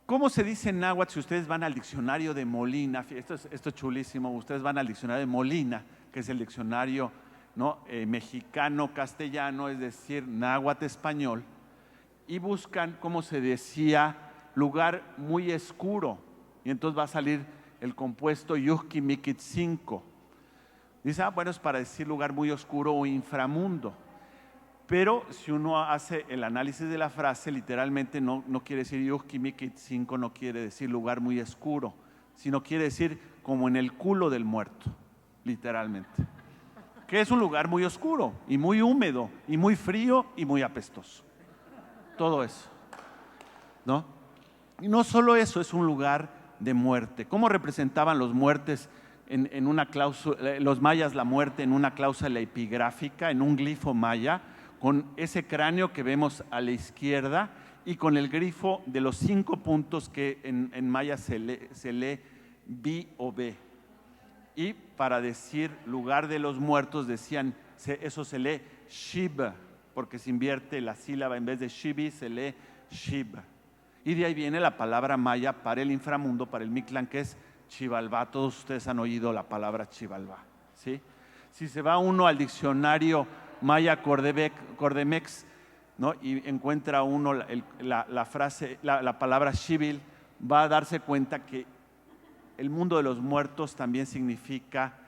¿Cómo se dice en náhuatl? Si ustedes van al diccionario de Molina, esto es chulísimo, ustedes van al diccionario de Molina, que es el diccionario, ¿no? Mexicano-castellano, es decir, náhuatl-español, y buscan cómo se decía lugar muy oscuro, y entonces va a salir el compuesto Yuhquimiquitzinco. Dice, bueno, es para decir lugar muy oscuro o inframundo. Pero si uno hace el análisis de la frase, literalmente no quiere decir Yuhquimiquitzinco, no quiere decir lugar muy oscuro, sino quiere decir como en el culo del muerto, literalmente. Que es un lugar muy oscuro y muy húmedo y muy frío y muy apestoso. Todo eso, ¿no? Y no solo eso, es un lugar de muerte. ¿Cómo representaban los muertes en una cláusula, los mayas la muerte en una cláusula epigráfica, en un glifo maya, con ese cráneo que vemos a la izquierda y con el grifo de los 5 puntos que en maya se lee bi o be? Y para decir lugar de los muertos decían, eso se lee shib, porque se invierte la sílaba, en vez de shibi se lee shib. Y de ahí viene la palabra maya para el inframundo, para el Mictlán, que es Xibalbá. Todos ustedes han oído la palabra Xibalbá, ¿sí? Si se va uno al diccionario Maya Cordemex, ¿no? Y encuentra uno la palabra Xibil, va a darse cuenta que el mundo de los muertos también significa,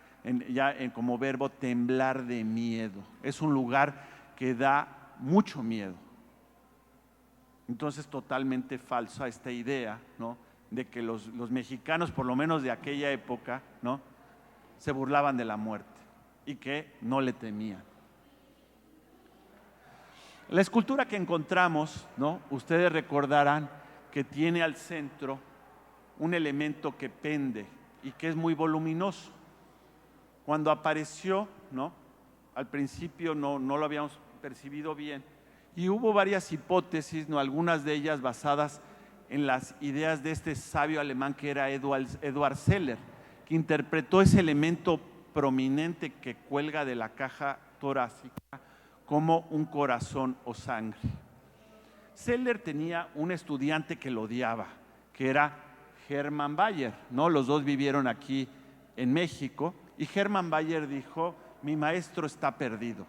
como verbo, temblar de miedo. Es un lugar que da mucho miedo. Entonces, totalmente falsa esta idea, ¿no? De que los mexicanos, por lo menos de aquella época, ¿no? Se burlaban de la muerte y que no le temían. La escultura que encontramos, ¿no? Ustedes recordarán que tiene al centro un elemento que pende y que es muy voluminoso. Cuando apareció, ¿no? Al principio no lo habíamos percibido bien y hubo varias hipótesis, ¿no? Algunas de ellas basadas en las ideas de este sabio alemán que era Eduard Seller, que interpretó ese elemento prominente que cuelga de la caja torácica como un corazón o sangre. Seller tenía un estudiante que lo odiaba, que era Hermann Bayer, ¿no? Los dos vivieron aquí en México y Hermann Bayer dijo, mi maestro está perdido,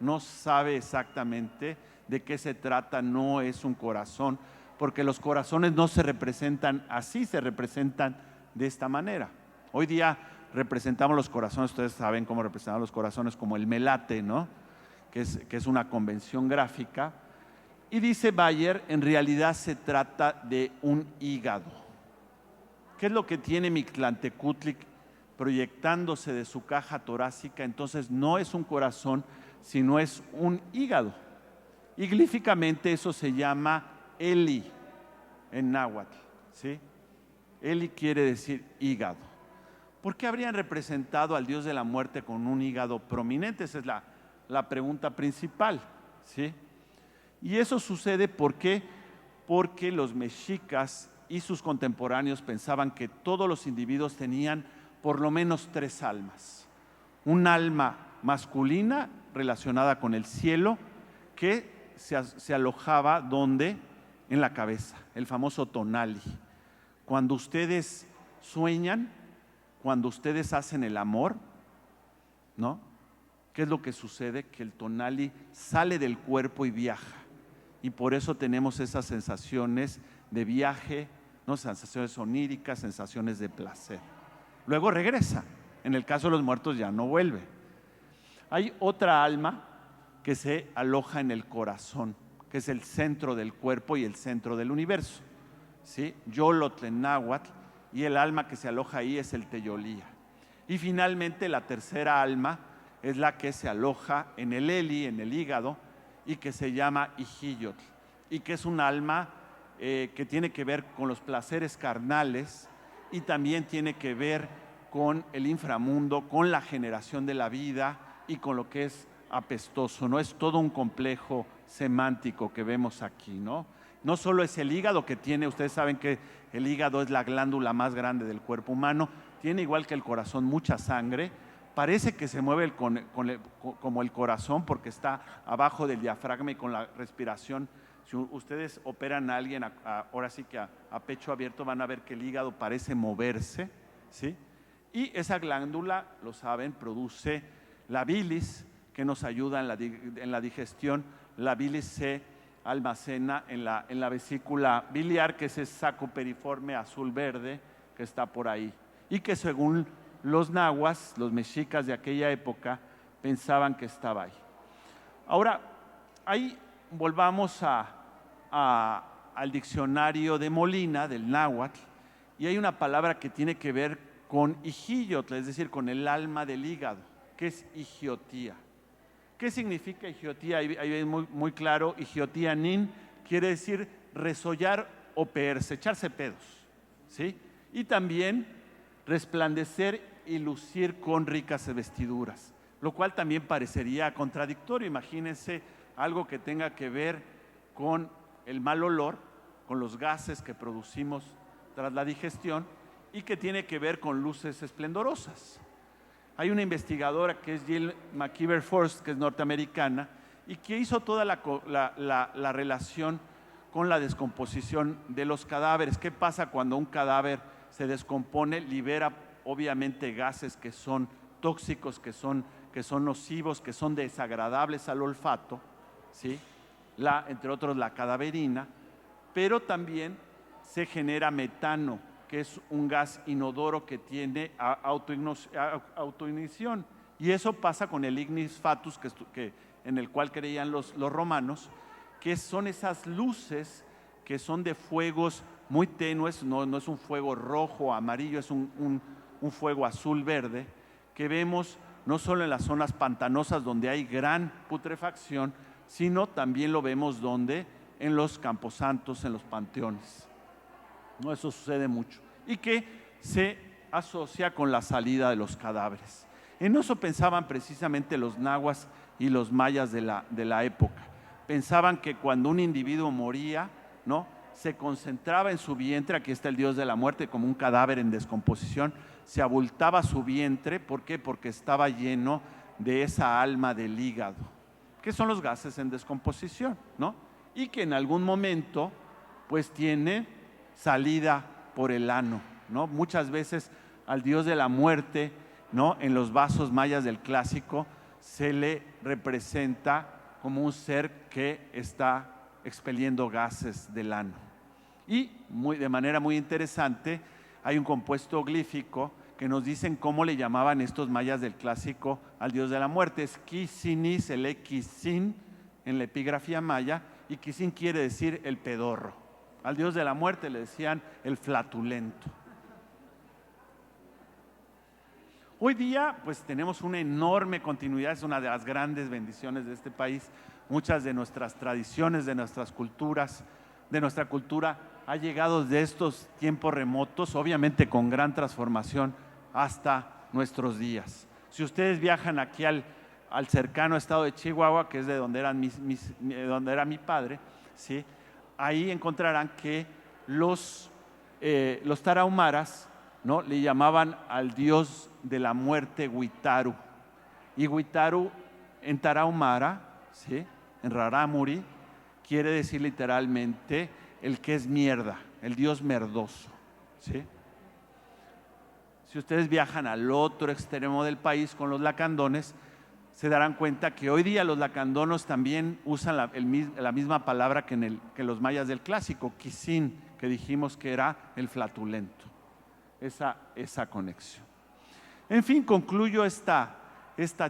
no sabe exactamente de qué se trata, no es un corazón, porque los corazones no se representan así, se representan de esta manera. Hoy día representamos los corazones, ustedes saben cómo representamos los corazones, como el melate, ¿no? Que es una convención gráfica. Y dice Bayer, en realidad se trata de un hígado. ¿Qué es lo que tiene Mictlantecutli proyectándose de su caja torácica? Entonces no es un corazón, sino es un hígado. Y glíficamente eso se llama Eli en náhuatl, ¿sí? Eli quiere decir hígado. ¿Por qué habrían representado al dios de la muerte con un hígado prominente? Esa es la pregunta principal, ¿sí? Y eso sucede porque porque los mexicas y sus contemporáneos pensaban que todos los individuos tenían por lo menos 3 almas. Un alma masculina relacionada con el cielo que se alojaba ¿dónde? En la cabeza, el famoso tonali. Cuando ustedes sueñan, cuando ustedes hacen el amor, ¿no? ¿Qué es lo que sucede? Que el tonali sale del cuerpo y viaja. Y por eso tenemos esas sensaciones de viaje, ¿no? Sensaciones oníricas, sensaciones de placer. Luego regresa. En el caso de los muertos ya no vuelve. Hay otra alma que se aloja en el corazón, que es el centro del cuerpo y el centro del universo, ¿sí? Yolotl en náhuatl, y el alma que se aloja ahí es el teyolía. Y finalmente la tercera alma es la que se aloja en el eli, en el hígado, y que se llama Ijiyotl, y que es un alma que tiene que ver con los placeres carnales y también tiene que ver con el inframundo, con la generación de la vida y con lo que es apestoso, ¿no? Es todo un complejo semántico que vemos aquí, ¿no? No solo es el hígado que tiene, ustedes saben que el hígado es la glándula más grande del cuerpo humano, tiene igual que el corazón mucha sangre, parece que se mueve como el corazón porque está abajo del diafragma y con la respiración. Si ustedes operan a alguien ahora sí que a pecho abierto van a ver que el hígado parece moverse, ¿sí? Y esa glándula, lo saben, produce la bilis que nos ayuda en la digestión. La bilis se almacena en la vesícula biliar, que es ese saco periforme azul-verde que está por ahí. Y que según los nahuas, los mexicas de aquella época, pensaban que estaba ahí. Ahora, ahí volvamos al diccionario de Molina, del náhuatl, y hay una palabra que tiene que ver con ijiyotl, es decir, con el alma del hígado, que es igiotía. ¿Qué significa igiotía? Ahí es muy claro, igiotía nin quiere decir resollar o peerse, echarse pedos, ¿sí? Y también resplandecer y lucir con ricas vestiduras, lo cual también parecería contradictorio. Imagínense algo que tenga que ver con el mal olor, con los gases que producimos tras la digestión y que tiene que ver con luces esplendorosas. Hay una investigadora que es Jill McKeever Forst, que es norteamericana, y que hizo toda la relación con la descomposición de los cadáveres. ¿Qué pasa cuando un cadáver se descompone? Libera obviamente gases que son tóxicos, que son nocivos, que son desagradables al olfato, ¿sí? Entre otros la cadaverina, pero también se genera metano, que es un gas inodoro que tiene autoignición. Y eso pasa con el ignis fatuus, en el cual creían los romanos, que son esas luces que son de fuegos muy tenues, no es un fuego rojo o amarillo, es un fuego azul-verde, que vemos no solo en las zonas pantanosas donde hay gran putrefacción, sino también lo vemos en los camposantos, en los panteones. No, eso sucede mucho y que se asocia con la salida de los cadáveres. En eso pensaban precisamente los nahuas y los mayas de la época. Pensaban que cuando un individuo moría, ¿no?, se concentraba en su vientre, aquí está el dios de la muerte como un cadáver en descomposición, se abultaba su vientre. ¿Por qué? Porque estaba lleno de esa alma del hígado, que son los gases en descomposición, ¿no? Y que en algún momento pues tiene salida por el ano, ¿no? Muchas veces al dios de la muerte, ¿no?, en los vasos mayas del clásico se le representa como un ser que está expeliendo gases del ano. Y de manera muy interesante hay un compuesto glífico que nos dicen cómo le llamaban estos mayas del clásico al dios de la muerte. Es Quisinis, el Quisin en la epigrafía maya, y Quisin quiere decir el pedorro. Al dios de la muerte le decían el flatulento. Hoy día pues tenemos una enorme continuidad, es una de las grandes bendiciones de este país. Muchas de nuestras tradiciones, de nuestras culturas, de nuestra cultura ha llegado desde estos tiempos remotos, obviamente con gran transformación hasta nuestros días. Si ustedes viajan aquí al cercano estado de Chihuahua, que es de donde era mi padre, ¿sí?, ahí encontrarán que los tarahumaras, ¿no?, le llamaban al dios de la muerte Huitaru. Y Huitaru en tarahumara, ¿sí?, en rarámuri, quiere decir literalmente el que es mierda, el dios merdoso, ¿sí? Si ustedes viajan al otro extremo del país con los lacandones, se darán cuenta que hoy día los lacandonos también usan la misma palabra que los mayas del clásico, quisin, que dijimos que era el flatulento. Esa conexión. En fin, concluyo esta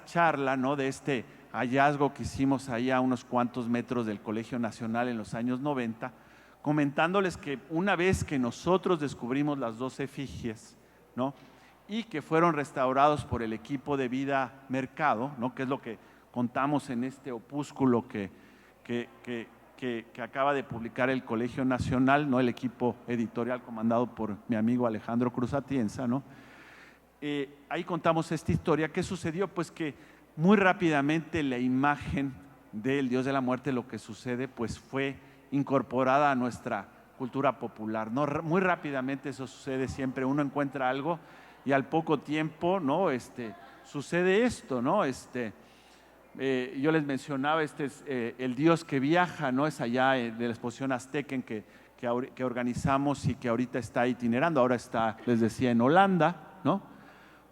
charla, ¿no?, de este hallazgo que hicimos ahí a unos cuantos metros del Colegio Nacional en los años 90, comentándoles que una vez que nosotros descubrimos las 2 efigies, ¿no?, y que fueron restaurados por el equipo de Vida Mercado, ¿no?, que es lo que contamos en este opúsculo que acaba de publicar el Colegio Nacional, ¿no?, el equipo editorial comandado por mi amigo Alejandro Cruz Atienza, ¿no? Ahí contamos esta historia. ¿Qué sucedió? Pues que muy rápidamente la imagen del Dios de la Muerte, lo que sucede, pues fue incorporada a nuestra cultura popular, ¿no? Muy rápidamente eso sucede siempre, uno encuentra algo y al poco tiempo, ¿no?, sucede esto, ¿no? Yo les mencionaba, es el Dios que viaja, ¿no?, es allá de la exposición azteca que organizamos y que ahorita está itinerando, ahora está, les decía, en Holanda, ¿no?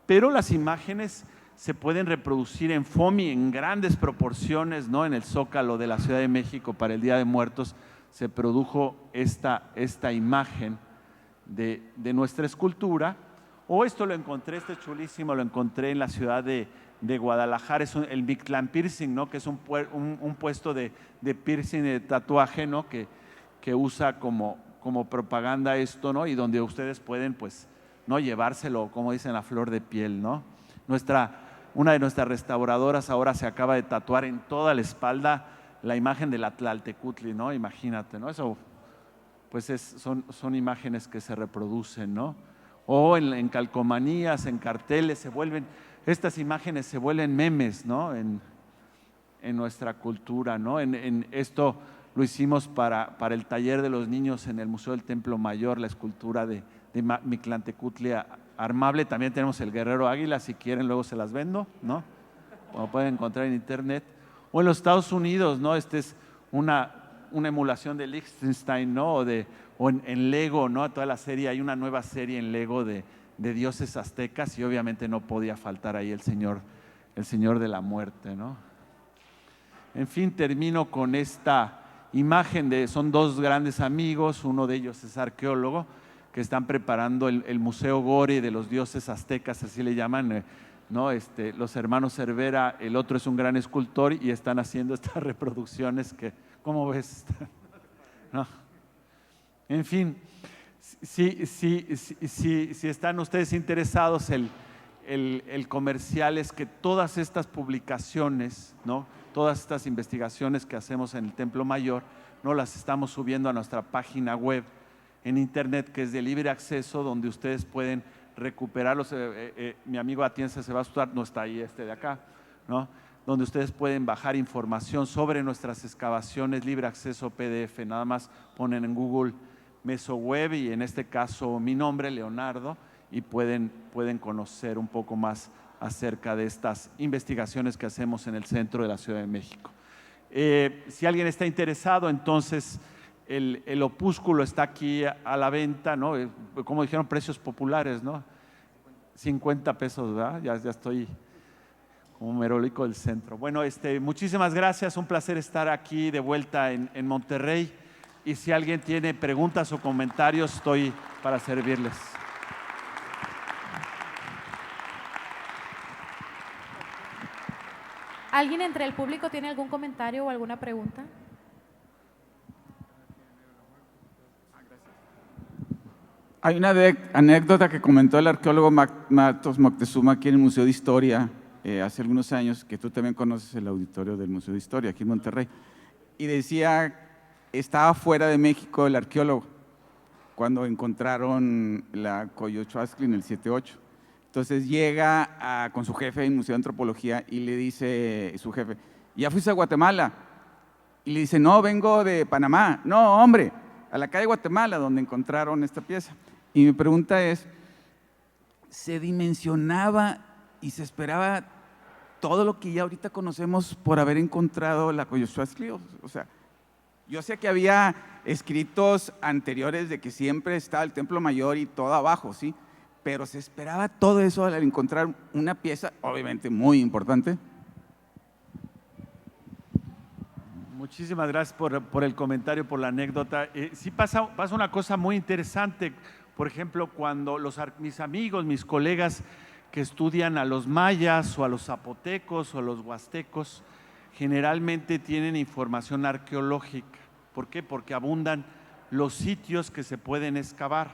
Pero las imágenes se pueden reproducir en FOMI en grandes proporciones, ¿no? En el Zócalo de la Ciudad de México para el Día de Muertos se produjo esta imagen de nuestra escultura. O esto lo encontré, este chulísimo, lo encontré en la ciudad de Guadalajara, es el Mictlán Piercing, ¿no?, que es un puesto de piercing, de tatuaje, ¿no?, que usa como propaganda esto, ¿no?, y donde ustedes pueden, pues, no llevárselo, como dicen, a flor de piel, ¿no? Una de nuestras restauradoras ahora se acaba de tatuar en toda la espalda la imagen de la Tlaltecutli, ¿no? Imagínate, ¿no? Eso, pues son imágenes que se reproducen, ¿no? O en calcomanías, en carteles, estas imágenes se vuelven memes, ¿no?, en nuestra cultura, ¿no? Esto lo hicimos para el taller de los niños en el Museo del Templo Mayor, la escultura de Mictlantecutli armable. También tenemos el Guerrero Águila, si quieren luego se las vendo, ¿no?, como pueden encontrar en internet. O en los Estados Unidos, ¿no?, es una emulación de Liechtenstein, ¿no?, o en Lego, ¿no?, toda la serie, hay una nueva serie en Lego de dioses aztecas y obviamente no podía faltar ahí el señor de la muerte, ¿no? En fin, termino con esta imagen son 2 grandes amigos, uno de ellos es arqueólogo, que están preparando el Museo Gori de los dioses aztecas, así le llaman, ¿no? Los hermanos Cervera, el otro es un gran escultor y están haciendo estas reproducciones que, ¿cómo ves? ¿No? En fin, si están ustedes interesados, el comercial es que todas estas publicaciones, ¿no?, todas estas investigaciones que hacemos en el Templo Mayor, ¿no?, las estamos subiendo a nuestra página web en internet, que es de libre acceso, donde ustedes pueden recuperarlos. Mi amigo Atienza se va a asustar, no está ahí de acá, ¿no?, donde ustedes pueden bajar información sobre nuestras excavaciones, libre acceso PDF, nada más ponen en Google Mesoweb y en este caso mi nombre, Leonardo, y pueden conocer un poco más acerca de estas investigaciones que hacemos en el centro de la Ciudad de México. Si alguien está interesado, entonces el opúsculo está aquí a la venta, ¿no? Como dijeron, precios populares, ¿no? 50 pesos, ¿verdad? Ya estoy como merólico del centro. Bueno, muchísimas gracias, un placer estar aquí de vuelta en Monterrey, y si alguien tiene preguntas o comentarios, estoy para servirles. ¿Alguien entre el público tiene algún comentario o alguna pregunta? Hay una anécdota que comentó el arqueólogo Matos Moctezuma aquí en el Museo de Historia hace algunos años, que tú también conoces el auditorio del Museo de Historia aquí en Monterrey, y decía, estaba fuera de México el arqueólogo cuando encontraron la Coyochoaxtli en el 78. Entonces llega con su jefe en el Museo de Antropología y le dice su jefe, ¿ya fuiste a Guatemala? Y le dice, no, vengo de Panamá. No, hombre, a la calle Guatemala, donde encontraron esta pieza. Y mi pregunta es, ¿se dimensionaba y se esperaba todo lo que ya ahorita conocemos por haber encontrado la Coyolxauhqui? O sea, yo sé que había escritos anteriores de que siempre estaba el Templo Mayor y todo abajo, ¿sí? Pero se esperaba todo eso al encontrar una pieza, obviamente muy importante. Muchísimas gracias por el comentario, por la anécdota. Sí pasa una cosa muy interesante. Por ejemplo, cuando mis amigos, mis colegas que estudian a los mayas o a los zapotecos o a los huastecos, generalmente tienen información arqueológica. ¿Por qué? Porque abundan los sitios que se pueden excavar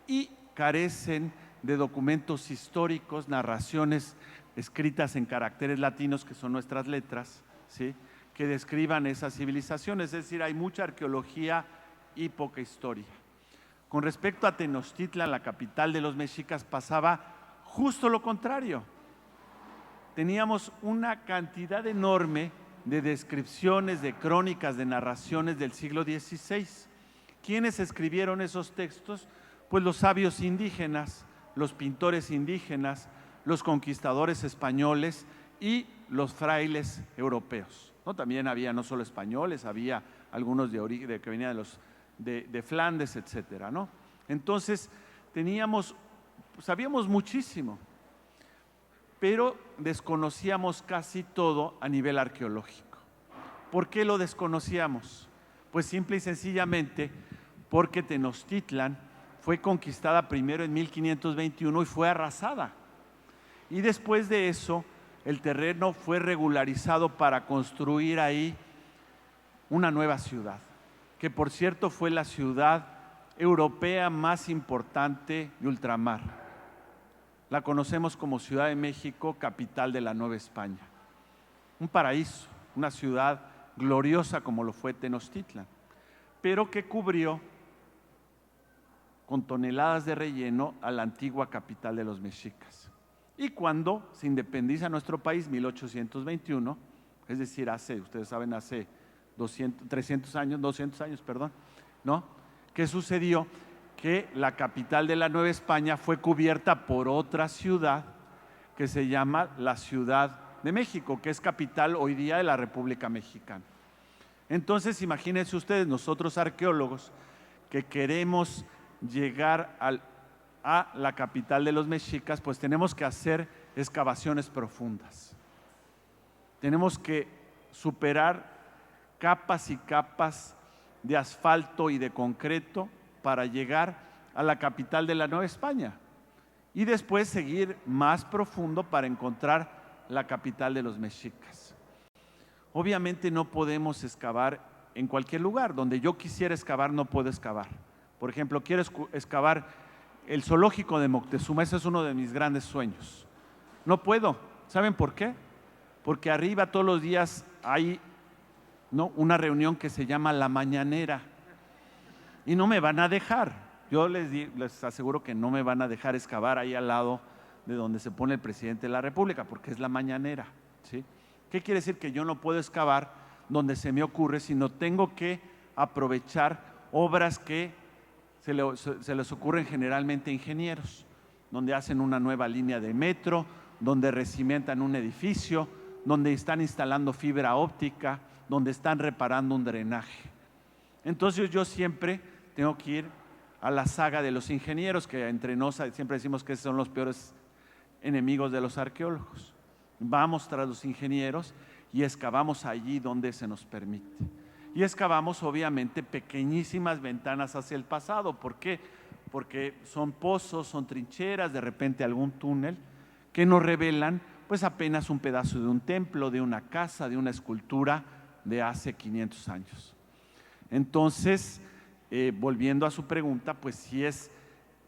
y carecen de documentos históricos, narraciones escritas en caracteres latinos, que son nuestras letras, ¿sí?, que describan esas civilizaciones. Es decir, hay mucha arqueología y poca historia. Con respecto a Tenochtitlan, la capital de los mexicas, pasaba justo lo contrario. Teníamos una cantidad enorme de descripciones, de crónicas, de narraciones del siglo XVI. ¿Quiénes escribieron esos textos? Pues los sabios indígenas, los pintores indígenas, los conquistadores españoles y los frailes europeos. ¿No? También había no solo españoles, había algunos que venían de Flandes, etcétera, ¿no? Entonces, sabíamos muchísimo, pero desconocíamos casi todo a nivel arqueológico. ¿Por qué lo desconocíamos? Pues simple y sencillamente porque Tenochtitlan fue conquistada primero en 1521 y fue arrasada. Y después de eso, el terreno fue regularizado para construir ahí una nueva ciudad, que por cierto fue la ciudad europea más importante de ultramar. La conocemos como Ciudad de México, capital de la Nueva España. Un paraíso, una ciudad gloriosa como lo fue Tenochtitlan, pero que cubrió con toneladas de relleno a la antigua capital de los mexicas. Y cuando se independiza nuestro país, 1821, es decir, ustedes saben, hace 200 años, ¿no? ¿Qué sucedió? Que la capital de la Nueva España fue cubierta por otra ciudad que se llama la Ciudad de México, que es capital hoy día de la República Mexicana. Entonces, imagínense ustedes, nosotros arqueólogos, que queremos llegar a la capital de los mexicas, pues tenemos que hacer excavaciones profundas. Tenemos que superar capas y capas de asfalto y de concreto para llegar a la capital de la Nueva España y después seguir más profundo para encontrar la capital de los mexicas. Obviamente no podemos excavar en cualquier lugar. Donde yo quisiera excavar no puedo excavar. Por ejemplo, quiero excavar el zoológico de Moctezuma, ese es uno de mis grandes sueños. No puedo. ¿Saben por qué? Porque arriba todos los días hay, ¿no?, una reunión que se llama La Mañanera y no me van a dejar. Yo les aseguro que no me van a dejar excavar ahí al lado de donde se pone el presidente de la República, porque es La Mañanera, ¿sí? ¿Qué quiere decir? Que yo no puedo excavar donde se me ocurre, sino tengo que aprovechar obras que se les ocurren generalmente a ingenieros, donde hacen una nueva línea de metro, donde recimentan un edificio, donde están instalando fibra óptica, donde están reparando un drenaje. Entonces yo siempre tengo que ir a la saga de los ingenieros, que entre nosotros siempre decimos que son los peores enemigos de los arqueólogos. Vamos tras los ingenieros y excavamos allí donde se nos permite. Y excavamos obviamente pequeñísimas ventanas hacia el pasado. ¿Por qué? Porque son pozos, son trincheras, de repente algún túnel que nos revelan pues apenas un pedazo de un templo, de una casa, de una escultura de hace 500 años. Entonces, volviendo a su pregunta, pues sí es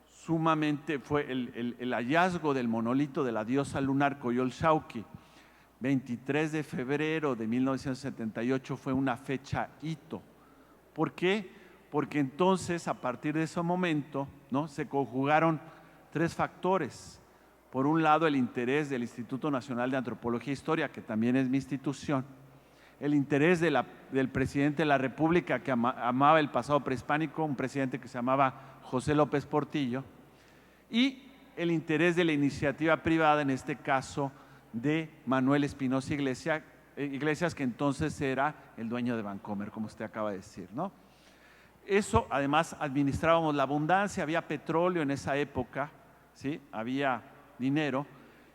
sumamente, fue el hallazgo del monolito de la diosa lunar Coyolxauhqui, 23 de febrero de 1978, fue una fecha hito. ¿Por qué? Porque entonces, a partir de ese momento, ¿no?, se conjugaron tres factores. Por un lado, el interés del Instituto Nacional de Antropología e Historia, que también es mi institución, el interés del presidente de la República, que amaba el pasado prehispánico, un presidente que se llamaba José López Portillo, y el interés de la iniciativa privada, en este caso de Manuel Espinosa Iglesias, que entonces era el dueño de Vancomer, como usted acaba de decir, ¿no? Eso, además, administrábamos la abundancia, había petróleo en esa época, ¿sí? Había dinero,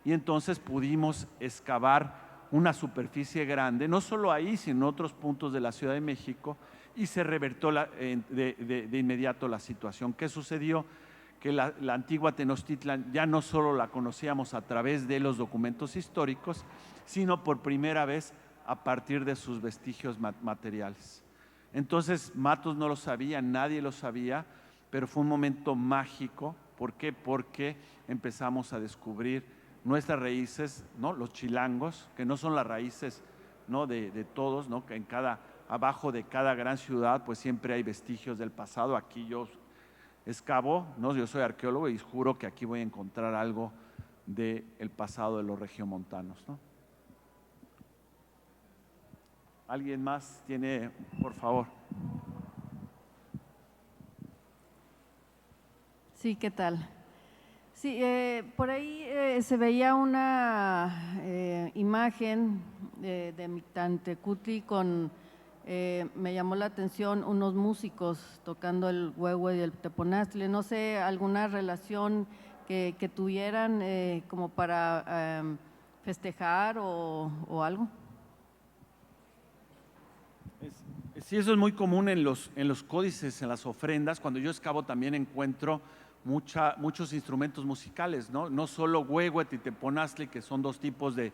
y entonces pudimos excavar una superficie grande, no solo ahí, sino en otros puntos de la Ciudad de México, y se revertió de inmediato la situación. ¿Qué sucedió? Que la antigua Tenochtitlan ya no solo la conocíamos a través de los documentos históricos, sino por primera vez a partir de sus vestigios materiales. Entonces, Matos no lo sabía, nadie lo sabía, pero fue un momento mágico. ¿Por qué? Porque empezamos a descubrir nuestras raíces, ¿no? Los chilangos, que no son las raíces, ¿no? de todos, ¿no? Que abajo de cada gran ciudad pues siempre hay vestigios del pasado. Aquí yo excavo, ¿no? Yo soy arqueólogo y juro que aquí voy a encontrar algo del pasado de los regiomontanos, ¿no? ¿Alguien más tiene, por favor? Sí, ¿qué tal? Sí, por ahí se veía una imagen de Mictlantecutli con, me llamó la atención, unos músicos tocando el huehue y el teponaztle. No sé, alguna relación que tuvieran como para festejar o algo. Sí, eso es muy común en los códices, en las ofrendas. Cuando yo excavo también encuentro muchos instrumentos musicales, ¿no? No solo huehuetl y teponaztli, que son dos tipos de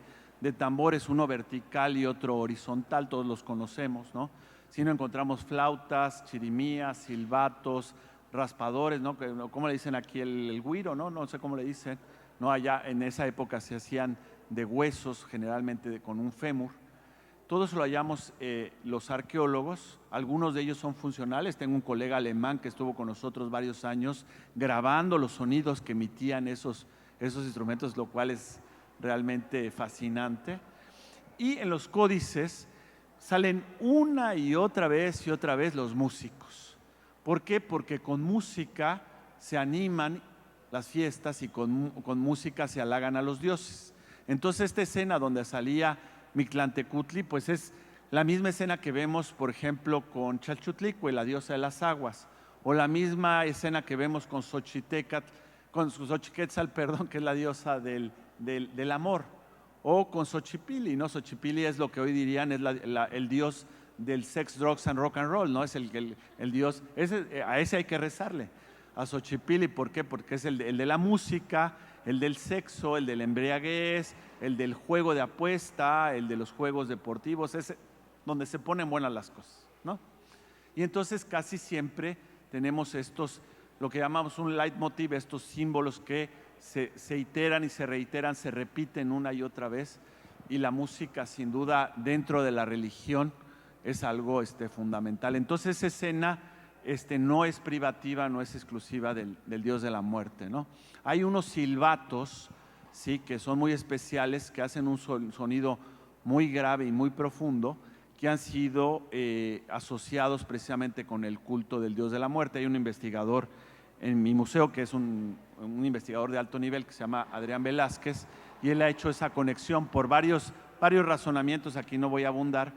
tambores, uno vertical y otro horizontal, todos los conocemos, ¿no? Sino encontramos flautas, chirimías, silbatos, raspadores, ¿no? ¿Cómo le dicen aquí? El güiro, ¿no? No sé cómo le dicen, ¿no? Allá en esa época se hacían de huesos, generalmente con un fémur. Todo eso lo hallamos los arqueólogos, algunos de ellos son funcionales. Tengo un colega alemán que estuvo con nosotros varios años grabando los sonidos que emitían esos instrumentos, lo cual es realmente fascinante. Y en los códices salen una y otra vez los músicos. ¿Por qué? Porque con música se animan las fiestas y con música se halagan a los dioses. Entonces esta escena donde salía Mictlantecutli, pues es la misma escena que vemos, por ejemplo, con Chalchutlicue, la diosa de las aguas, o la misma escena que vemos con Xochiquetzal, que es la diosa del amor, o con Xochipilli, ¿no? Xochipilli es lo que hoy dirían es el dios del sex, drugs and rock and roll, ¿no? Es el dios, a ese hay que rezarle, a Xochipilli. ¿Por qué? Porque es el de la música, el del sexo, el de la embriaguez, el del juego de apuesta, el de los juegos deportivos, es donde se ponen buenas las cosas, ¿no? Y entonces casi siempre tenemos lo que llamamos un leitmotiv, estos símbolos que se iteran y se reiteran, se repiten una y otra vez, y la música sin duda dentro de la religión es algo fundamental. Entonces esa escena no es privativa, no es exclusiva del dios de la muerte, ¿no? Hay unos silbatos, sí, que son muy especiales, que hacen un sonido muy grave y muy profundo, que han sido asociados precisamente con el culto del dios de la muerte. Hay un investigador en mi museo que es un investigador de alto nivel que se llama Adrián Velázquez, y él ha hecho esa conexión por varios razonamientos. Aquí no voy a abundar,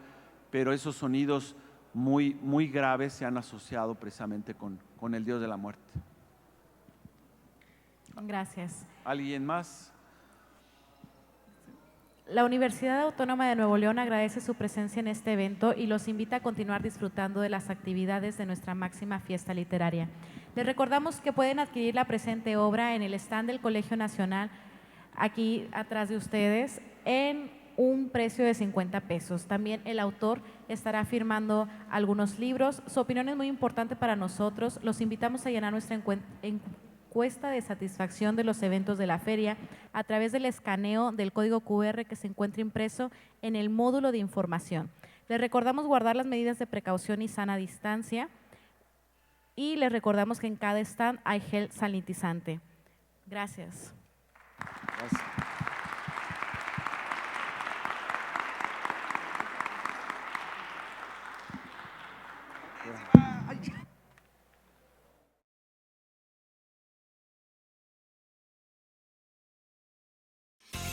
pero esos sonidos muy, muy graves se han asociado precisamente con el dios de la muerte. Gracias. ¿Alguien más? La Universidad Autónoma de Nuevo León agradece su presencia en este evento y los invita a continuar disfrutando de las actividades de nuestra máxima fiesta literaria. Les recordamos que pueden adquirir la presente obra en el stand del Colegio Nacional, aquí atrás de ustedes, en un precio de 50 pesos. También el autor estará firmando algunos libros. Su opinión es muy importante para nosotros. Los invitamos a llenar nuestra encuesta de satisfacción de los eventos de la feria a través del escaneo del código QR que se encuentra impreso en el módulo de información. Les recordamos guardar las medidas de precaución y sana distancia, y les recordamos que en cada stand hay gel sanitizante. Gracias. Gracias.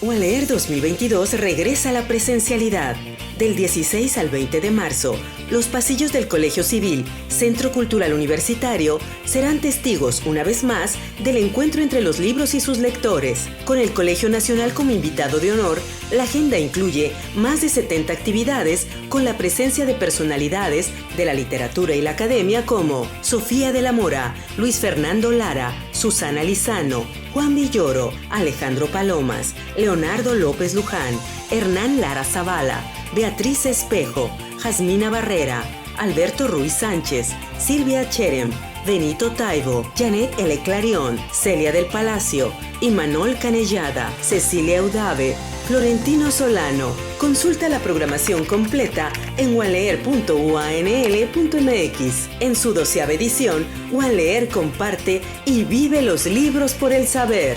UANLEER 2022 regresa a la presencialidad. Del 16 al 20 de marzo, los pasillos del Colegio Civil, Centro Cultural Universitario, serán testigos, una vez más, del encuentro entre los libros y sus lectores. Con el Colegio Nacional como invitado de honor, la agenda incluye más de 70 actividades con la presencia de personalidades de la literatura y la academia como Sofía de la Mora, Luis Fernando Lara, Susana Lizano, Juan Villoro, Alejandro Palomas, Leonardo López Luján, Hernán Lara Zavala, Beatriz Espejo, Jasmina Barrera, Alberto Ruiz Sánchez, Silvia Cherem, Benito Taibo, Janet L. Clarion, Celia del Palacio, Imanol Canellada, Cecilia Udave, Florentino Solano. Consulta la programación completa en uanleer.uanl.mx. En su 12ª edición, UANLEER comparte y vive los libros por el saber.